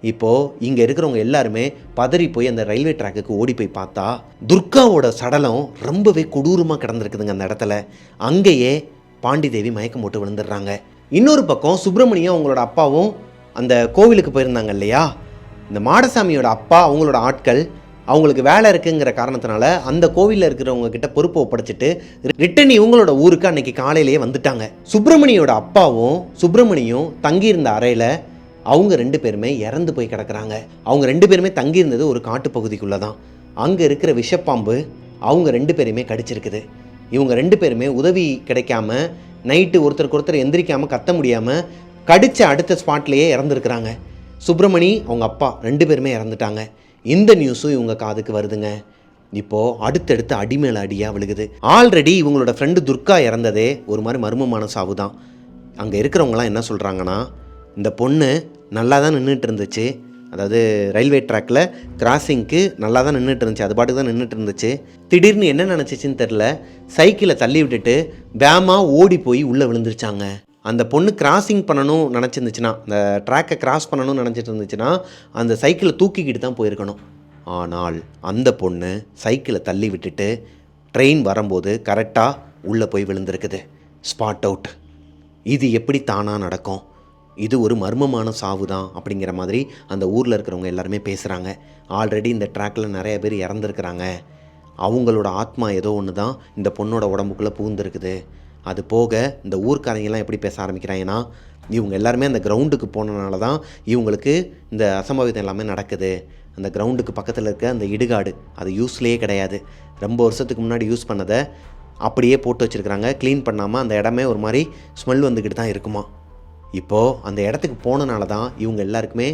இப்போது இங்கே இருக்கிறவங்க எல்லாருமே பதறி போய் அந்த ரயில்வே ட்ராக்குக்கு ஓடி போய் பார்த்தா துர்காவோட சடலம் ரொம்பவே கொடூரமாக கிடந்திருக்குதுங்க அந்த இடத்துல. அங்கேயே பாண்டி தேவி மயக்கம் போட்டு விழுந்துடுறாங்க. இன்னொரு பக்கம் சுப்பிரமணியம் அவங்களோட அப்பாவும் அந்த கோவிலுக்கு போயிருந்தாங்க இல்லையா, இந்த மாடசாமியோட அப்பா அவங்களோட ஆட்கள் அவங்களுக்கு வேலை இருக்குங்கிற காரணத்தினால அந்த கோவிலில் இருக்கிறவங்க கிட்ட பொறுப்பை ஒப்படைச்சிட்டு ரிட்டன் இவங்களோட ஊருக்கு அன்னைக்கு காலையிலேயே வந்துட்டாங்க. சுப்பிரமணியோட அப்பாவும் சுப்பிரமணியும் தங்கியிருந்த அறையில் அவங்க 2 பேருமே இறந்து போய் கிடக்குறாங்க. அவங்க 2 பேருமே தங்கியிருந்தது ஒரு காட்டு பகுதிக்குள்ளே தான். அங்கே இருக்கிற விஷப்பாம்பு அவங்க 2 பேருமே கடிச்சிருக்குது. இவங்க 2 பேருமே உதவி கிடைக்காம நைட்டு ஒருத்தருக்கு ஒருத்தர் எந்திரிக்காமல் கத்த முடியாமல் கடித்த அடுத்த ஸ்பாட்லேயே இறந்துருக்குறாங்க. சுப்பிரமணி அவங்க அப்பா 2 பேருமே இறந்துட்டாங்க. இந்த நியூஸும் இவங்க காதுக்கு வருதுங்க. இப்போது அடுத்தடுத்து அடிமேல அடியாக விழுகுது. ஆல்ரெடி இவங்களோட ஃப்ரெண்டு துர்கா இறந்ததே ஒரு மாதிரி மர்மமான சாவு தான். அங்கே இருக்கிறவங்களாம் என்ன சொல்கிறாங்கன்னா, இந்த பொண்ணு நல்லா தான் நின்றுட்டு இருந்துச்சு, அதாவது ரயில்வே ட்ராக்கில் கிராசிங்க்கு நல்லா தான் நின்றுட்டு இருந்துச்சு, அது பாட்டுக்கு தான் நின்றுட்டு இருந்துச்சு. திடீர்னு என்ன நினச்சிச்சின்னு தெரில, சைக்கிளை தள்ளி விட்டுட்டு வேகமாக ஓடி போய் உள்ளே விழுந்துருச்சாங்க. அந்த பொண்ணு கிராசிங் பண்ணணும் நினச்சிருந்துச்சுன்னா, அந்த ட்ராக்கை கிராஸ் பண்ணணும்னு நினச்சிட்டு இருந்துச்சுன்னா அந்த சைக்கிளை தூக்கிக்கிட்டு தான் போயிருக்கணும். ஆனால் அந்த பொண்ணு சைக்கிளை தள்ளி விட்டுட்டு ட்ரெயின் வரும்போது கரெக்டாக உள்ளே போய் விழுந்திருக்குது. Spot out. இது எப்படி தானாக நடக்கும்? இது ஒரு மர்மமான சாவு தான் அப்படிங்கிற மாதிரி அந்த ஊரில் இருக்கிறவங்க எல்லாருமே பேசுகிறாங்க. ஆல்ரெடி இந்த ட்ராக்கில் நிறைய பேர் இறந்துருக்குறாங்க. அவங்களோட ஆத்மா ஏதோ ஒன்று தான் இந்த பொண்ணோட உடம்புக்குள்ளே புகுந்துருக்குது. அது போக இந்த ஊர்க்காரங்கெல்லாம் எப்படி பேச ஆரம்பிக்கிறாங்கன்னா, இவங்க எல்லாருமே அந்த கிரவுண்டுக்கு போனனால தான் இவங்களுக்கு இந்த அசம்பாவிதம் எல்லாமே நடக்குது. அந்த கிரவுண்டுக்கு பக்கத்தில் இருக்க அந்த இடுகாடு அது யூஸ்லேயே கிடையாது. ரொம்ப வருஷத்துக்கு முன்னாடி யூஸ் பண்ணதை அப்படியே போட்டு வச்சுருக்குறாங்க. க்ளீன் பண்ணாமல் அந்த இடமே ஒரு மாதிரி ஸ்மெல் வந்துக்கிட்டு தான் இருக்குமா. இப்போது அந்த இடத்துக்கு போனனால தான் இவங்க எல்லாருக்குமே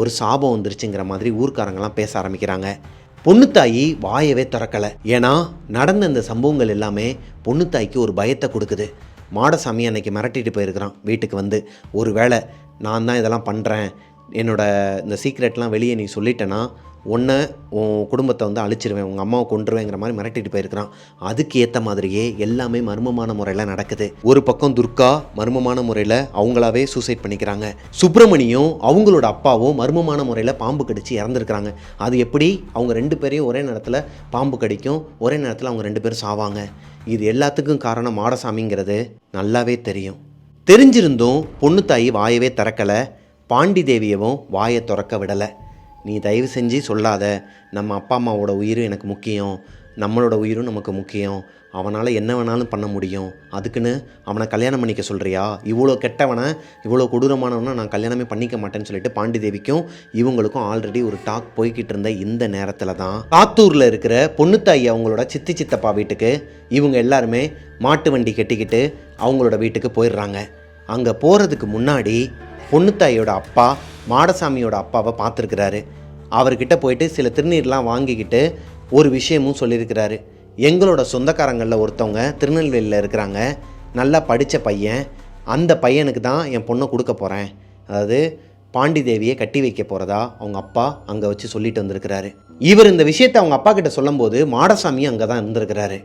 ஒரு சாபம் வந்துருச்சுங்கிற மாதிரி ஊர்க்காரங்கெல்லாம் பேச ஆரம்பிக்கிறாங்க. பொண்ணுத்தாயி வாயவே திறக்கலை. ஏன்னா நடந்த இந்த சம்பவங்கள் எல்லாமே பொண்ணுத்தாய்க்கு ஒரு பயத்தை கொடுக்குது. மாடசாமி அன்னைக்கு மிரட்டிட்டு போயிருக்கிறான் வீட்டுக்கு வந்து, ஒரு வேளை நான் தான் இதெல்லாம் பண்ணுறேன், என்னோட இந்த சீக்ரெட்லாம் வெளியே நீ சொல்லிட்டேன்னா உன்னை உன் குடும்பத்தை வந்து அழிச்சிருவேன், உங்கள் அம்மாவை கொன்றுவேங்கிற மாதிரி மிரட்டிட்டு போயிருக்கிறான். அதுக்கு ஏற்ற மாதிரியே எல்லாமே மர்மமான முறையில் நடக்குது. ஒரு பக்கம் துர்கா மர்மமான முறையில் அவங்களாவே சூசைட் பண்ணிக்கிறாங்க. சுப்பிரமணியும் அவங்களோட அப்பாவும் மர்மமான முறையில் பாம்பு கடிச்சு இறந்துருக்குறாங்க. அது எப்படி அவங்க 2 பேரையும் ஒரே நேரத்தில் பாம்பு கடிக்கும், ஒரே நேரத்தில் அவங்க 2 பேரும் சாவாங்க? இது எல்லாத்துக்கும் காரணம் மாடசாமிங்கிறது நல்லாவே தெரியும். தெரிஞ்சிருந்தும் பொண்ணுத்தாயி வாயவே திறக்கலை, பாண்டி தேவியவும் வாயை திறக்க விடலை. நீ தயவு செஞ்சு சொல்லாத, நம்ம அப்பா அம்மாவோட உயிரும் எனக்கு முக்கியம், நம்மளோட உயிரும் நமக்கு முக்கியம், அவனால் என்ன வேணாலும் பண்ண முடியும், அதுக்குன்னு அவனை கல்யாணம் பண்ணிக்க சொல்கிறியா? இவ்வளோ கெட்டவனை, இவ்வளோ கொடூரமானவனை நான் கல்யாணமே பண்ணிக்க மாட்டேன்னு சொல்லிட்டு பாண்டி தேவிக்கும் இவங்களுக்கும் ஆல்ரெடி ஒரு டாக் போய்கிட்டு இருந்த இந்த நேரத்தில் தான் காத்தூரில் இருக்கிற பொண்ணுத்தாயி அவங்களோட சித்தப்பா வீட்டுக்கு இவங்க எல்லாருமே மாட்டு வண்டி கட்டிக்கிட்டு அவங்களோட வீட்டுக்கு போயிடுறாங்க. அங்கே போகிறதுக்கு முன்னாடி பொண்ணுத்தாயோட அப்பா மாடசாமியோட அப்பாவை பார்த்துருக்கிறாரு. அவர்கிட்ட போயிட்டு சில திருநீர்லாம் வாங்கிக்கிட்டு ஒரு விஷயமும் சொல்லியிருக்கிறாரு. எங்களோட சொந்தக்காரங்களில் ஒருத்தவங்க திருநெல்வேலியில் இருக்கிறாங்க, நல்லா படித்த பையன், அந்த பையனுக்கு தான் என் பொண்ணை கொடுக்க போகிறேன், அதாவது பாண்டி தேவியை கட்டி வைக்க போகிறதா அவங்க அப்பா அங்கே வச்சு சொல்லிட்டு வந்திருக்கிறாரு. இவர் இந்த விஷயத்தை அவங்க அப்பா கிட்ட சொல்லும்போது மாடசாமியும் அங்கே தான் இருந்திருக்கிறாரு.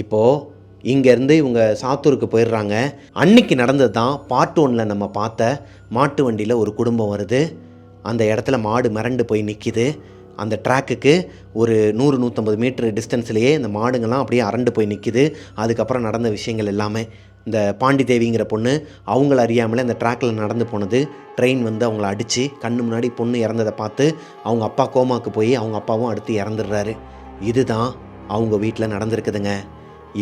இப்போது இங்கேருந்து இவங்க சாத்தூருக்கு போயிடுறாங்க. அன்னைக்கு நடந்தது தான் பார்ட் 1ல் நம்ம பார்த்த மாட்டு வண்டியில் ஒரு குடும்பம் வருது. அந்த இடத்துல மாடு மிரண்டு போய் நிற்கிது. அந்த ட்ராக்குக்கு ஒரு 100-150 மீட்டர் டிஸ்டன்ஸ்லேயே இந்த மாடுங்கள்லாம் அப்படியே அரண்டு போய் நிற்கிது. அதுக்கப்புறம் நடந்த விஷயங்கள் எல்லாமே இந்த பாண்டி தேவிங்கிற பொண்ணு அவங்கள அறியாமலே அந்த ட்ராக்கில் நடந்து போனது. ட்ரெயின் வந்து அவங்கள அடித்து கண்ணு முன்னாடி பொண்ணு இறந்ததை பார்த்து அவங்க அப்பா கோமாக்கு போய் அவங்க அப்பாவும் அடுத்து இறந்துடுறாரு. இதுதான் அவங்க வீட்டில் நடந்திருக்குதுங்க.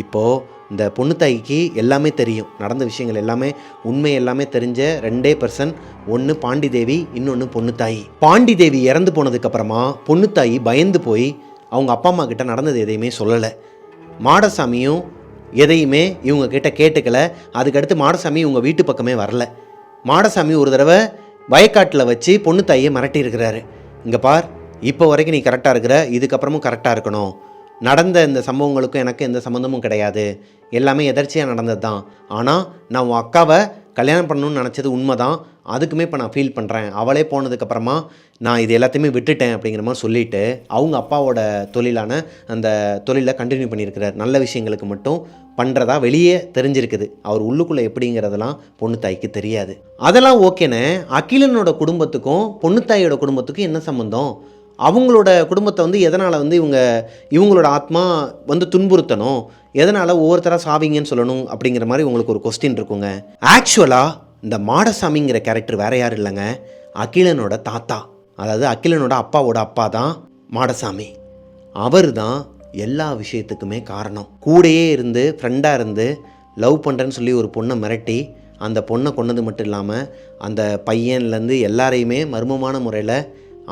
இப்போது இந்த பொண்ணுத்தாய்க்கு எல்லாமே தெரியும், நடந்த விஷயங்கள் எல்லாமே உண்மை எல்லாமே தெரிஞ்ச 2 பர்சன், ஒன்று பாண்டி தேவி, இன்னொன்று பொண்ணுத்தாயி. பாண்டி தேவி இறந்து போனதுக்கப்புறமா பொண்ணுத்தாயி பயந்து போய் அவங்க அப்பா அம்மா கிட்ட நடந்தது எதையுமே சொல்லலை. மாடசாமியும் எதையுமே இவங்க கிட்ட கேட்டுக்கல. அதுக்கடுத்து மாடசாமி இவங்க வீட்டு பக்கமே வரல. மாடசாமி ஒரு தடவை வயக்காட்டில் வச்சு பொண்ணுத்தாயை மிரட்டியிருக்கிறாரு. இங்கே பார், இப்போ வரைக்கும் நீ கரெக்டாக இருக்கிற, இதுக்கப்புறமும் கரெக்டாக இருக்கணும், நடந்த இந்த சம்பவங்களுக்கும் எனக்கு எந்த சம்மந்தமும் கிடையாது, எல்லாமே எதர்ச்சியாக நடந்தது தான், ஆனால் நான் உன் அக்காவை கல்யாணம் பண்ணணும்னு நினச்சது உண்மை தான், அதுக்குமே இப்போ நான் ஃபீல் பண்ணுறேன். அவளே போனதுக்கப்புறமா நான் இது எல்லாத்தையுமே விட்டுட்டேன் அப்படிங்கிற மாதிரி சொல்லிவிட்டு அவங்க அப்பாவோட தொழிலான அந்த தொழிலை கண்டினியூ பண்ணியிருக்கிறார். நல்ல விஷயங்களுக்கு மட்டும் பண்ணுறதா வெளியே தெரிஞ்சிருக்குது. அவர் உள்ளுக்குள்ளே எப்படிங்கிறதெல்லாம் பொண்ணு தாய்க்கு தெரியாது. அதெல்லாம் ஓகேன்னு அகிலனோட குடும்பத்துக்கும் பொண்ணு தாயோட குடும்பத்துக்கும் என்ன சம்மந்தம்? அவங்களோட குடும்பத்தை வந்து எதனால் வந்து இவங்களோட ஆத்மா வந்து துன்புறுத்தணும், எதனால் ஒவ்வொருத்தராக சாவிங்கன்னு சொல்லணும் அப்படிங்கிற மாதிரி உங்களுக்கு ஒரு கொஸ்டின் இருக்குங்க. ஆக்சுவலாக இந்த மாடசாமிங்கிற கேரக்டர் வேறு யாரும் இல்லைங்க, அகிலனோட தாத்தா. அதாவது அகிலனோட அப்பாவோட அப்பா தான் மாடசாமி. அவர் தான் எல்லா விஷயத்துக்குமே காரணம். கூடையே இருந்து ஃப்ரெண்டாக இருந்து லவ் பண்ணுறேன்னு சொல்லி ஒரு பொண்ணை மிரட்டி அந்த பொண்ணை கொன்னது மட்டும் இல்லாமல் அந்த பையன்லேருந்து எல்லாரையுமே மர்மமான முறையில்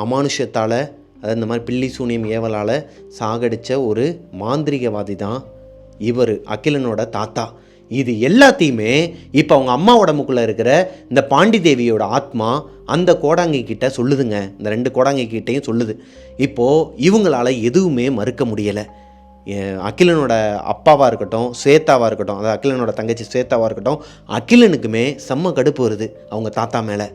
அமானுஷத்தால், அதாவது இந்த மாதிரி பில்லி சூனியம் ஏவலால் சாகடித்த ஒரு மாந்திரிகவாதி தான் இவர், அகிலனோட தாத்தா. இது எல்லாத்தையுமே இப்போ அவங்க அம்மா உடம்புக்குள்ளே இருக்கிற இந்த பாண்டி தேவியோட ஆத்மா அந்த கோடாங்கி கிட்ட சொல்லுதுங்க. இந்த 2 கோடாங்கி கிட்டையும் சொல்லுது. இப்போது இவங்களால எதுவுமே மறுக்க முடியலை. அகிலனோட அப்பாவாக இருக்கட்டும், ஸ்வேதாவாக இருக்கட்டும், அதாவது அகிலனோட தங்கச்சி ஸ்வேதாவாக இருக்கட்டும், அகிலனுக்குமே செம்ம கடுப்பு வருது அவங்க தாத்தா மேலே.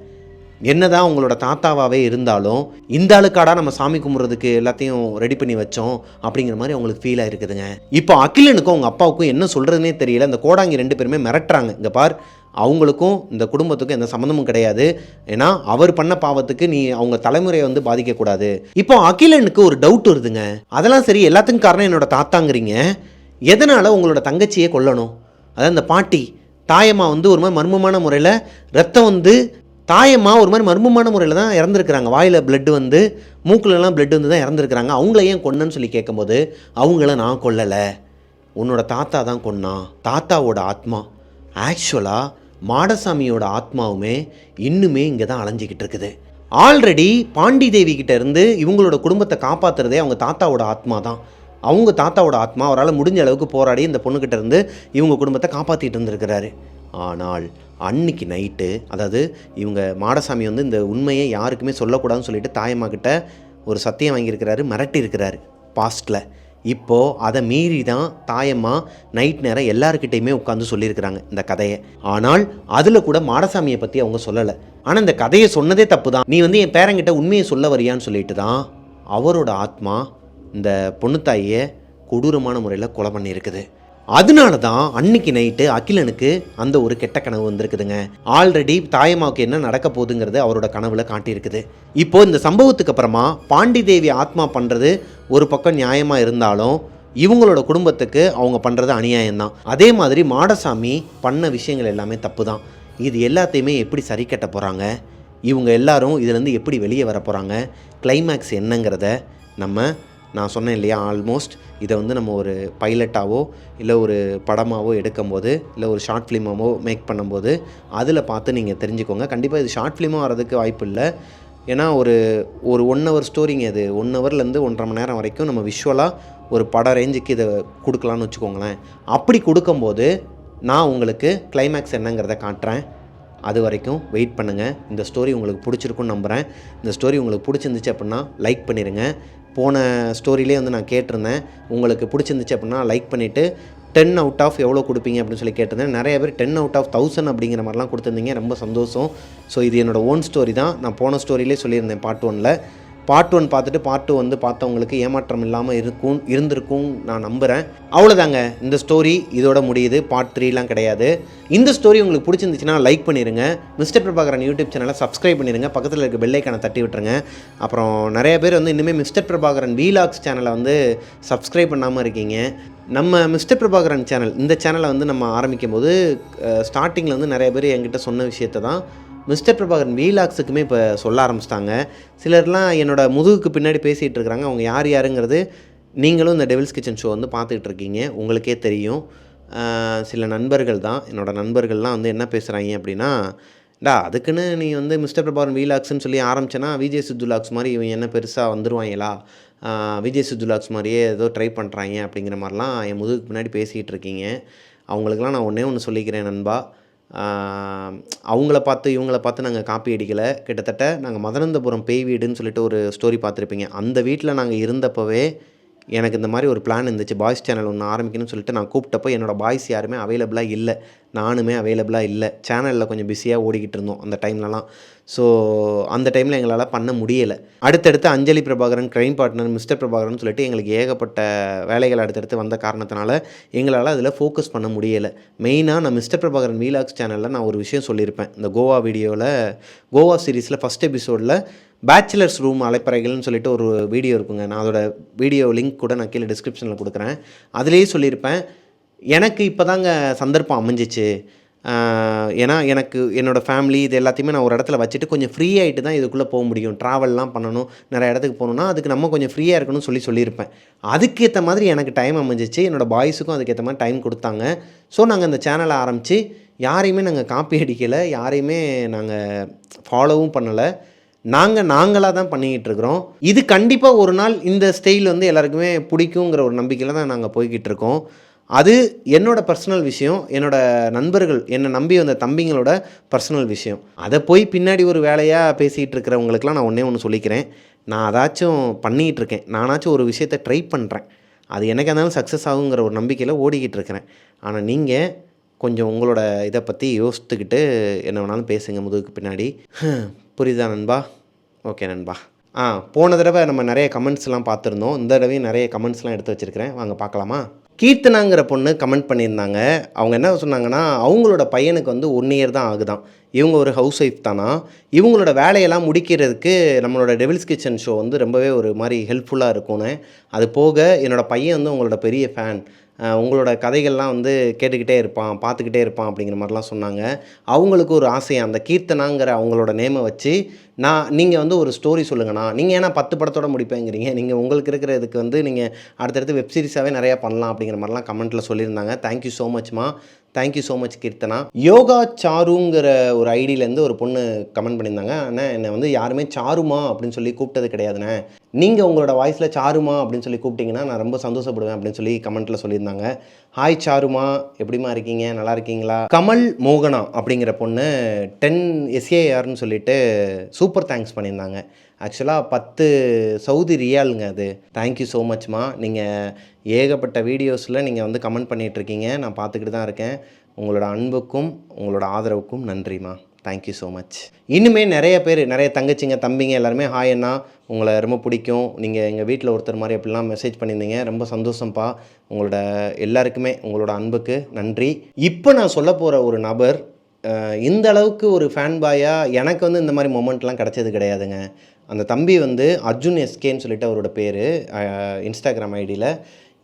என்னதான் அவங்களோட தாத்தாவாகவே இருந்தாலும் இந்த ஆளுக்காடா நம்ம சாமி கும்பிட்றதுக்கு எல்லாத்தையும் ரெடி பண்ணி வச்சோம் அப்படிங்கிற மாதிரி அவங்களுக்கு ஃபீல் ஆகிருக்குதுங்க. இப்போ அகிலனுக்கும் அவங்க அப்பாவுக்கும் என்ன சொல்கிறதுனே தெரியல. இந்த கோடாங்கி 2 பேருமே மிரட்டுறாங்க. இங்கே பார், அவங்களுக்கும் இந்த குடும்பத்துக்கும் எந்த சம்மந்தமும் கிடையாது, ஏன்னா அவர் பண்ண பாவத்துக்கு நீ அவங்க தலைமுறையை வந்து பாதிக்கக்கூடாது. இப்போ அகிலனுக்கு ஒரு டவுட் வருதுங்க. அதெல்லாம் சரி, எல்லாத்துக்கும் காரணம் என்னோட தாத்தாங்கிறீங்க, எதனால் உங்களோட தங்கச்சியே கொல்லணும்? அதாவது இந்த பாட்டி தாயம்மா வந்து ஒரு மாதிரி மர்மமான முறையில் ரத்தம் வந்து தாயம்மா ஒரு மாதிரி மர்மமான முறையில் தான் இறந்துருக்குறாங்க. வாயில் பிளட்டு வந்து மூக்கிலலாம் பிளட் வந்து தான் இறந்துருக்குறாங்க. அவங்கள ஏன் கொன்னன்னு சொல்லி கேட்கும்போது அவங்கள நான் கொல்லலை, உன்னோட தாத்தா தான் கொன்னான், தாத்தாவோட ஆத்மா. ஆக்சுவலாக மாடசாமியோட ஆத்மாவுமே இன்னுமே இங்கே தான் அலைஞ்சிக்கிட்டு இருக்குது. ஆல்ரெடி பாண்டி தேவி கிட்ட இருந்து இவங்களோட குடும்பத்தை காப்பாற்றுறதே அவங்க தாத்தாவோட ஆத்மா தான். அவங்க தாத்தாவோட ஆத்மா அவரால் முடிஞ்ச அளவுக்கு போராடி இந்த பொண்ணுக்கிட்ட இருந்து இவங்க குடும்பத்தை காப்பாற்றிட்டு இருந்திருக்கிறாரு. ஆனால் அன்னைக்கு நைட்டு, அதாவது இவங்க மாடசாமி வந்து இந்த உண்மையை யாருக்குமே சொல்லக்கூடாதுன்னு சொல்லிட்டு தாயம்மா கிட்ட ஒரு சத்தியம் வாங்கியிருக்கிறாரு, மிரட்டி இருக்கிறாரு பாஸ்ட்டில். இப்போது அதை மீறி தான் தாயம்மா நைட் நேரம் எல்லாருக்கிட்டையுமே உட்காந்து சொல்லியிருக்கிறாங்க இந்த கதையை. ஆனால் அதில் கூட மாடசாமியை பற்றி அவங்க சொல்லலை. ஆனால் இந்த கதையை சொன்னதே தப்பு தான், நீ வந்து என் பேரங்கிட்ட உண்மையை சொல்ல வரியான்னு சொல்லிட்டு தான் அவரோட ஆத்மா இந்த பொண்ணு தாயை கொடூரமான முறையில் கொலை பண்ணியிருக்குது. அதனால தான் அன்னைக்கு நைட்டு அகிலனுக்கு அந்த ஒரு கெட்ட கனவு வந்திருக்குதுங்க. ஆல்ரெடி தாயம்மாவுக்கு என்ன நடக்க போகுதுங்கிறது அவரோட கனவுல காட்டியிருக்குது. இப்போ இந்த சம்பவத்துக்கு அப்புறமா பாண்டி தேவி ஆத்மா பண்ணுறது ஒரு பக்கம் நியாயமாக இருந்தாலும் இவங்களோட குடும்பத்துக்கு அவங்க பண்ணுறது அநியாயம்தான். அதே மாதிரி மாடசாமி பண்ண விஷயங்கள் எல்லாமே தப்பு தான். இது எல்லாத்தையுமே எப்படி சரி கட்ட போகிறாங்க, இவங்க எல்லாரும் இதுலேருந்து எப்படி வெளியே வர போகிறாங்க, கிளைமேக்ஸ் என்னங்கிறத நான் சொன்னேன் இல்லையா, ஆல்மோஸ்ட் இதை வந்து நம்ம ஒரு பைலட்டாவோ இல்லை ஒரு படமாவோ எடுக்கும்போது இல்லை ஒரு ஷார்ட் ஃபிலிமாவோ மேக் பண்ணும்போது அதில் பார்த்து நீங்கள் தெரிஞ்சுக்கோங்க. கண்டிப்பாக இது ஷார்ட் ஃபிலிமாக வரதுக்கு வாய்ப்பு இல்லை. ஏன்னா ஒரு 1 ஹவர் ஸ்டோரிங்க. அது 1 ஹவர்லேருந்து 1.5 மணி நேரம் வரைக்கும் நம்ம விஷுவலாக ஒரு படம் ரேஞ்சுக்கு இதை கொடுக்கலான்னு வச்சுக்கோங்களேன். அப்படி கொடுக்கும்போது நான் உங்களுக்கு கிளைமேக்ஸ் என்னங்கிறத காட்டுறேன். அது வரைக்கும் வெயிட் பண்ணுங்கள். இந்த ஸ்டோரி உங்களுக்கு பிடிச்சிருக்குன்னு நம்புகிறேன். இந்த ஸ்டோரி உங்களுக்கு பிடிச்சிருந்துச்சு அப்படின்னா லைக் பண்ணிடுங்க. போன ஸ்டோரியிலே வந்து நான் கேட்டிருந்தேன், உங்களுக்கு பிடிச்சிருந்துச்சு அப்படின்னா லைக் பண்ணிவிட்டு 10 அவுட் ஆஃப் எவ்வளோ கொடுப்பீங்க அப்படின்னு சொல்லி கேட்டிருந்தேன். நிறைய பேர் 10 அவுட் ஆஃப் 1000 அப்படிங்கிற மாதிரிலாம் கொடுத்துருந்தீங்க, ரொம்ப சந்தோஷம். ஸோ இது என்னோடய ஓன் ஸ்டோரி தான். நான் போன ஸ்டோரியிலே சொல்லியிருந்தேன் பார்ட் 1ல். பார்ட் 1 பார்த்துட்டு பார்ட் 2 வந்து பார்த்தவங்களுக்கு ஏமாற்றம் இல்லாமல் இருந்திருக்கும் நான் நம்புகிறேன். அவ்வளோதாங்க, இந்த ஸ்டோரி இதோட முடியுது. பார்ட் 3லாம் கிடையாது. இந்த ஸ்டோரி உங்களுக்கு பிடிச்சிருந்துச்சுன்னா லைக் பண்ணிடுங்க. மிஸ்டர் பிரபாகரன் யூடியூப் சேனலை சப்ஸ்கிரைப் பண்ணிடுங்க. பக்கத்தில் இருக்க பெல் ஐக்கானை தட்டி விட்டுருங்க. அப்புறம் நிறைய பேர் வந்து இன்னுமே மிஸ்டர் பிரபாகரன் வீலாக்ஸ் சேனலை வந்து சப்ஸ்கிரைப் பண்ணாமல் இருக்கீங்க. நம்ம மிஸ்டர் பிரபாகரன் சேனல், இந்த சேனலை வந்து நம்ம ஆரம்பிக்கும் போது ஸ்டார்டிங்கில் வந்து நிறைய பேர் என்கிட்ட சொன்ன விஷயத்தை தான் மிஸ்டர் பிரபாகரன் வீலாக்ஸுக்குமே இப்போ சொல்ல ஆரம்பிச்சிட்டாங்க. சிலர்லாம் என்னோடய முதுகுக்கு பின்னாடி பேசிகிட்டு இருக்கிறாங்க. அவங்க யாருங்கிறது நீங்களும் இந்த டெவில்ஸ் கிச்சன் ஷோ வந்து பார்த்துக்கிட்டு இருக்கீங்க, உங்களுக்கே தெரியும். சில நண்பர்கள் தான், என்னோடய நண்பர்கள்லாம் வந்து என்ன பேசுகிறாங்க அப்படின்னா, அதுக்குன்னு நீ வந்து மிஸ்டர் பிரபாகரன் வீலாக்ஸ்ன்னு சொல்லி ஆரம்பிச்சேன்னா விஜய் சித்துலாக்ஸ் மாதிரி இவன் என்ன பெருசாக வந்துடுவாங்களா, விஜய் சித்துலாக்ஸ் மாதிரியே ஏதோ ட்ரை பண்ணுறாங்க அப்படிங்கிற மாதிரிலாம் என் முதுகுக்கு பின்னாடி பேசிகிட்டு இருக்கீங்க. அவங்களுக்கெல்லாம் நான் ஒன்று சொல்லிக்கிறேன் நண்பா. அவங்கள பார்த்து இவங்கள பார்த்து நாங்கள் காப்பி அடிக்கலை. கிட்டத்தட்ட நாங்கள் மதனந்தபுரம் பேய் வீடுன்னு சொல்லிட்டு ஒரு ஸ்டோரி பார்த்துருப்பீங்க. அந்த வீட்டில் நாங்கள் இருந்தப்போவே எனக்கு இந்த மாதிரி ஒரு பிளான் இருந்துச்சு. பாய்ஸ் சேனல் ஒன்று ஆரம்பிக்கணும்னு சொல்லிட்டு நான் கூப்பிட்டப்போ என்னோடய பாய்ஸ் யாருமே அவைலபிளாக இல்லை. நானுமே அவைலபிளாக இல்லை. சேனலில் கொஞ்சம் பிஸியாக ஓடிக்கிட்டு இருந்தோம் அந்த டைம்லலாம். ஸோ அந்த டைமில் எங்களால் பண்ண முடியலை. அடுத்தடுத்து Anjali Prabhakaran, crime partner, mister Prabhakaran சொல்லிட்டு எங்களுக்கு ஏகப்பட்ட வேலைகள் அடுத்தடுத்து வந்த காரணத்தினால எங்களால் அதில் ஃபோக்கஸ் பண்ண முடியலை. மெயினாக நான் மிஸ்டர் பிரபாகரன் வீலாக்ஸ் சேனலில் நான் ஒரு விஷயம் சொல்லியிருப்பேன். இந்த கோவா வீடியோவில், கோவா சீரீஸில் ஃபஸ்ட் எபிசோடில் பேச்சுலர்ஸ் ரூம் அலைப்பறைகள்னு சொல்லிட்டு ஒரு வீடியோ இருக்குங்க. நான் அதோட வீடியோ லிங்க் கூட நான் கீழே டிஸ்கிரிப்ஷனில் கொடுக்குறேன். அதிலேயே சொல்லியிருப்பேன், எனக்கு இப்போ தாங்க சந்தர்ப்பம் அமைஞ்சிச்சு. ஏன்னா எனக்கு என்னோடய ஃபேமிலி இது எல்லாத்தையுமே நான் ஒரு இடத்துல வச்சுட்டு கொஞ்சம் ஃப்ரீ ஆகிட்டு தான் இதுக்குள்ளே போக முடியும். ட்ராவல்லாம் பண்ணணும், நிறைய இடத்துக்கு போகணுன்னா அதுக்கு நம்ம கொஞ்சம் ஃப்ரீயாக இருக்கணும்னு சொல்லியிருப்பேன். அதுக்கேற்ற மாதிரி எனக்கு டைம் அமைஞ்சிச்சு. என்னோடய பாய்ஸுக்கும் அதுக்கேற்ற மாதிரி டைம் கொடுத்தாங்க. ஸோ நாங்கள் அந்த சேனலை ஆரம்பித்து யாரையுமே நாங்கள் காப்பி அடிக்கலை, யாரையுமே நாங்கள் ஃபாலோவும் பண்ணலை. நாங்களாக தான் பண்ணிக்கிட்டு இருக்கிறோம். இது கண்டிப்பாக ஒரு நாள் இந்த ஸ்டைல் வந்து எல்லாருக்குமே பிடிக்குங்கிற ஒரு நம்பிக்கையில் தான் நாங்கள் போய்கிட்டு இருக்கோம். அது என்னோடய பர்சனல் விஷயம், என்னோடய நண்பர்கள் என்னை நம்பி வந்த தம்பிங்களோட பர்சனல் விஷயம். அதை போய் பின்னாடி ஒரு வேலையாக பேசிகிட்டு இருக்கிறவங்களுக்குலாம் நான் ஒன்றே சொல்லிக்கிறேன், நான் அதாச்சும் பண்ணிகிட்டு இருக்கேன். நானாச்சும் ஒரு விஷயத்தை ட்ரை பண்ணுறேன், அது எனக்கு இருந்தாலும் சக்ஸஸ் ஆகுங்கிற ஒரு நம்பிக்கையில் ஓடிக்கிட்டு இருக்கிறேன். ஆனால் நீங்கள் கொஞ்சம் உங்களோட இதை பற்றி யோசித்துக்கிட்டு என்ன வேணாலும் பேசுங்க முதுகுக்கு பின்னாடி. புரியுதா நண்பா? ஓகே நண்பா. போன தடவை நம்ம நிறைய கமெண்ட்ஸ்லாம் பார்த்துருந்தோம். இந்த தடவையும் நிறைய கமெண்ட்ஸ்லாம் எடுத்து வச்சுருக்கிறேன், வாங்க பார்க்கலாமா? கீர்த்தனாங்கிற பொண்ணு கமெண்ட் பண்ணியிருந்தாங்க. அவங்க என்ன சொன்னாங்கன்னா, அவங்களோட பையனுக்கு வந்து 1 இயர் தான் ஆகுதான். இவங்க ஒரு ஹவுஸ் ஒய்ஃப் தானா. இவங்களோட வேலையெல்லாம் முடிக்கிறதுக்கு நம்மளோட டெவில்ஸ் கிச்சன் ஷோ வந்து ரொம்பவே ஒரு மாதிரி ஹெல்ப்ஃபுல்லாக இருக்கும்னு. அது போக என்னோடய பையன் வந்து உங்களோட பெரிய ஃபேன், உங்களோட கதைகள்லாம் வந்து கேட்டுக்கிட்டே இருப்பான், பார்த்துக்கிட்டே இருப்பான் அப்படிங்கிற மாதிரிலாம் சொன்னாங்க. அவங்களுக்கு ஒரு ஆசை, அந்த கீர்த்தனாங்கிற அவங்களோட நேமை வச்சு நீங்கள் வந்து ஒரு ஸ்டோரி சொல்லுங்கண்ணா. நீங்கள் ஏன்னா 10 படத்தோடு முடிப்பேங்கிறீங்க, நீங்கள் உங்களுக்கு இருக்கிற இதுக்கு வந்து நீங்கள் அடுத்தடுத்து வெப் சீரிஸாகவே நிறையா பண்ணலாம் அப்படிங்கிற மாதிரிலாம் கமெண்ட்டில் சொல்லியிருந்தாங்க. தேங்க்யூ ஸோ மச்மா, thank you so much Keerthana. Yoga சாருங்கிற ஒரு ஐடியிலேருந்து ஒரு பொண்ணு கமெண்ட் பண்ணியிருந்தாங்க. ஆனால் என்னை வந்து யாருமே சாருமா அப்படின்னு சொல்லி கூப்பிட்டது கிடையாதுண்ணே, நீங்கள் உங்களோட வாய்ஸில் சாருமா அப்படின்னு சொல்லி கூப்பிட்டிங்கன்னா நான் ரொம்ப சந்தோஷப்படுவேன் அப்படின்னு சொல்லி கமெண்ட்டில் சொல்லியிருந்தாங்க. ஹாய் சாருமா, எப்படிமா இருக்கீங்க, நல்லா இருக்கீங்களா? கமல் மோகனா அப்படிங்கிற பொண்ணு 10 SARன்னு சொல்லிட்டு சூப்பர் தேங்க்ஸ் பண்ணியிருந்தாங்க. ஆக்சுவலாக 10 சவுதி ரியாலுங்க அது. தேங்க்யூ ஸோ மச்மா. நீங்கள் ஏகப்பட்ட வீடியோஸில் நீங்கள் வந்து கமெண்ட் பண்ணிகிட்ருக்கீங்க, நான் பார்த்துக்கிட்டு தான் இருக்கேன். உங்களோட அன்புக்கும் உங்களோட ஆதரவுக்கும் நன்றிம்மா. Thank you so much. இன்னுமே நிறைய பேர், நிறைய தங்கச்சிங்க தம்பிங்க எல்லாருமே ஹாய் அண்ணா, உங்களை ரொம்ப பிடிக்கும், நீங்கள் எங்கள் வீட்டில் ஒருத்தர் மாதிரி அப்படிலாம் மெசேஜ் பண்ணியிருந்தீங்க, ரொம்ப சந்தோஷம்ப்பா. உங்களோட எல்லாருக்குமே உங்களோட அன்புக்கு நன்றி. இப்போ நான் சொல்ல போகிற ஒரு நபர் இந்த அளவுக்கு ஒரு ஃபேன் பாயாக எனக்கு வந்து இந்த மாதிரி மொமெண்ட்லாம் கிடச்சது கிடையாதுங்க. அந்த தம்பி வந்து அர்ஜுன் எஸ்கேன்னு சொல்லிட்டு அவரோட பேர், இன்ஸ்டாகிராம் ஐடியில்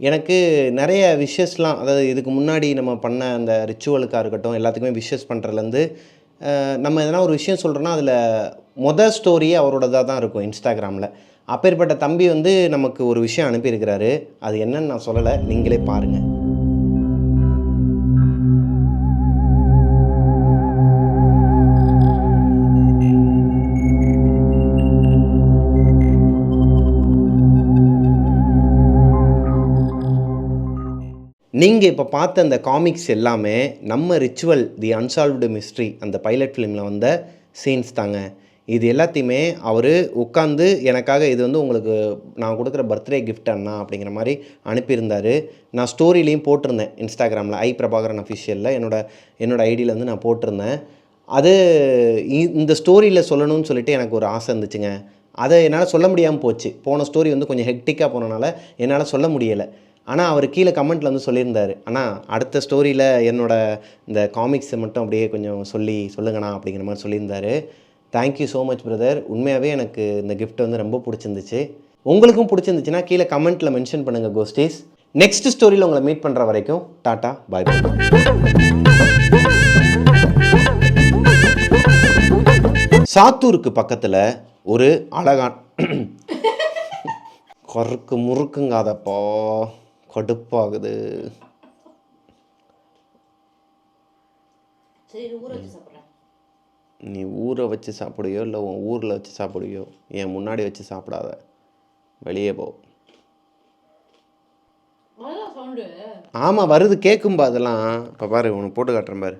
எனக்கு நிறைய விஷஸ்லாம், அதாவது இதுக்கு முன்னாடி நம்ம பண்ண அந்த ரிச்சுவலுக்காக இருக்கட்டும், எல்லாத்துக்குமே விஷஸ் பண்ணுறதுலேருந்து நம்ம எதனா ஒரு விஷயம் சொல்கிறோன்னா அதில் ஸ்டோரியே அவரோடதாக தான் இருக்கும் இன்ஸ்டாகிராமில். அப்பேற்பட்ட தம்பி வந்து நமக்கு ஒரு விஷயம் அனுப்பியிருக்கிறாரு. அது என்னன்னு நான் சொல்லலை, நீங்களே பாருங்கள். நீங்கள் இப்போ பார்த்த அந்த காமிக்ஸ் எல்லாமே நம்ம ரிச்சுவல் தி அன்சால்வ்டு மிஸ்ட்ரி அந்த பைலட் ஃபிலிமில் வந்த சீன்ஸ் தாங்க. இது எல்லாத்தையுமே அவர் உட்காந்து எனக்காக இது வந்து உங்களுக்கு நான் கொடுக்குற பர்த்டே கிஃப்ட் அண்ணா அப்படிங்கிற மாதிரி அனுப்பியிருந்தார். நான் ஸ்டோரிலையும் போட்டிருந்தேன் இன்ஸ்டாகிராமில், ஐ பிரபாகரன் அஃபிஷியலில் என்னோட ஐடியில் வந்து நான் போட்டிருந்தேன். அது இந்த ஸ்டோரியில் சொல்லணும்னு சொல்லிட்டு எனக்கு ஒரு ஆசை இருந்துச்சுங்க. அதை என்னால் சொல்ல முடியாமல் போச்சு. போன ஸ்டோரி வந்து கொஞ்சம் ஹெக்டிக்காக போனனால என்னால் சொல்ல முடியலை. ஆனால் அவர் கீழே கமெண்ட்டில் வந்து சொல்லியிருந்தார், ஆனால் அடுத்த ஸ்டோரியில் என்னோடய இந்த காமிக்ஸை மட்டும் அப்படியே கொஞ்சம் சொல்லுங்கண்ணா அப்படிங்கிற மாதிரி சொல்லியிருந்தார். Thank you so much brother. உண்மையாகவே எனக்கு இந்த கிஃப்ட் வந்து ரொம்ப பிடிச்சிருந்துச்சு. உங்களுக்கும் பிடிச்சிருந்துச்சுன்னா கீழே கமெண்ட்டில் மென்ஷன் பண்ணுங்கள் கோஸ்டீஸ். நெக்ஸ்ட் ஸ்டோரியில் உங்களை மீட் பண்ணுற வரைக்கும் டாட்டா பாய் பாய். சாத்தூருக்கு பக்கத்தில் ஒரு அழகான கருக்கு முறுக்குங்காதப்பா, கடுப்பாகுது. நீ ஊரை வச்சு சாப்பிடுவியோ இல்லை உன் ஊரில் வச்சு சாப்பிடுவியோ, என் முன்னாடி வச்சு சாப்பிடாத, வெளியே போ. ஆமாம் வருது, கேட்கும்பா அதெல்லாம். இப்போ பாரு, உனக்கு போட்டு காட்டுறேன் பாரு.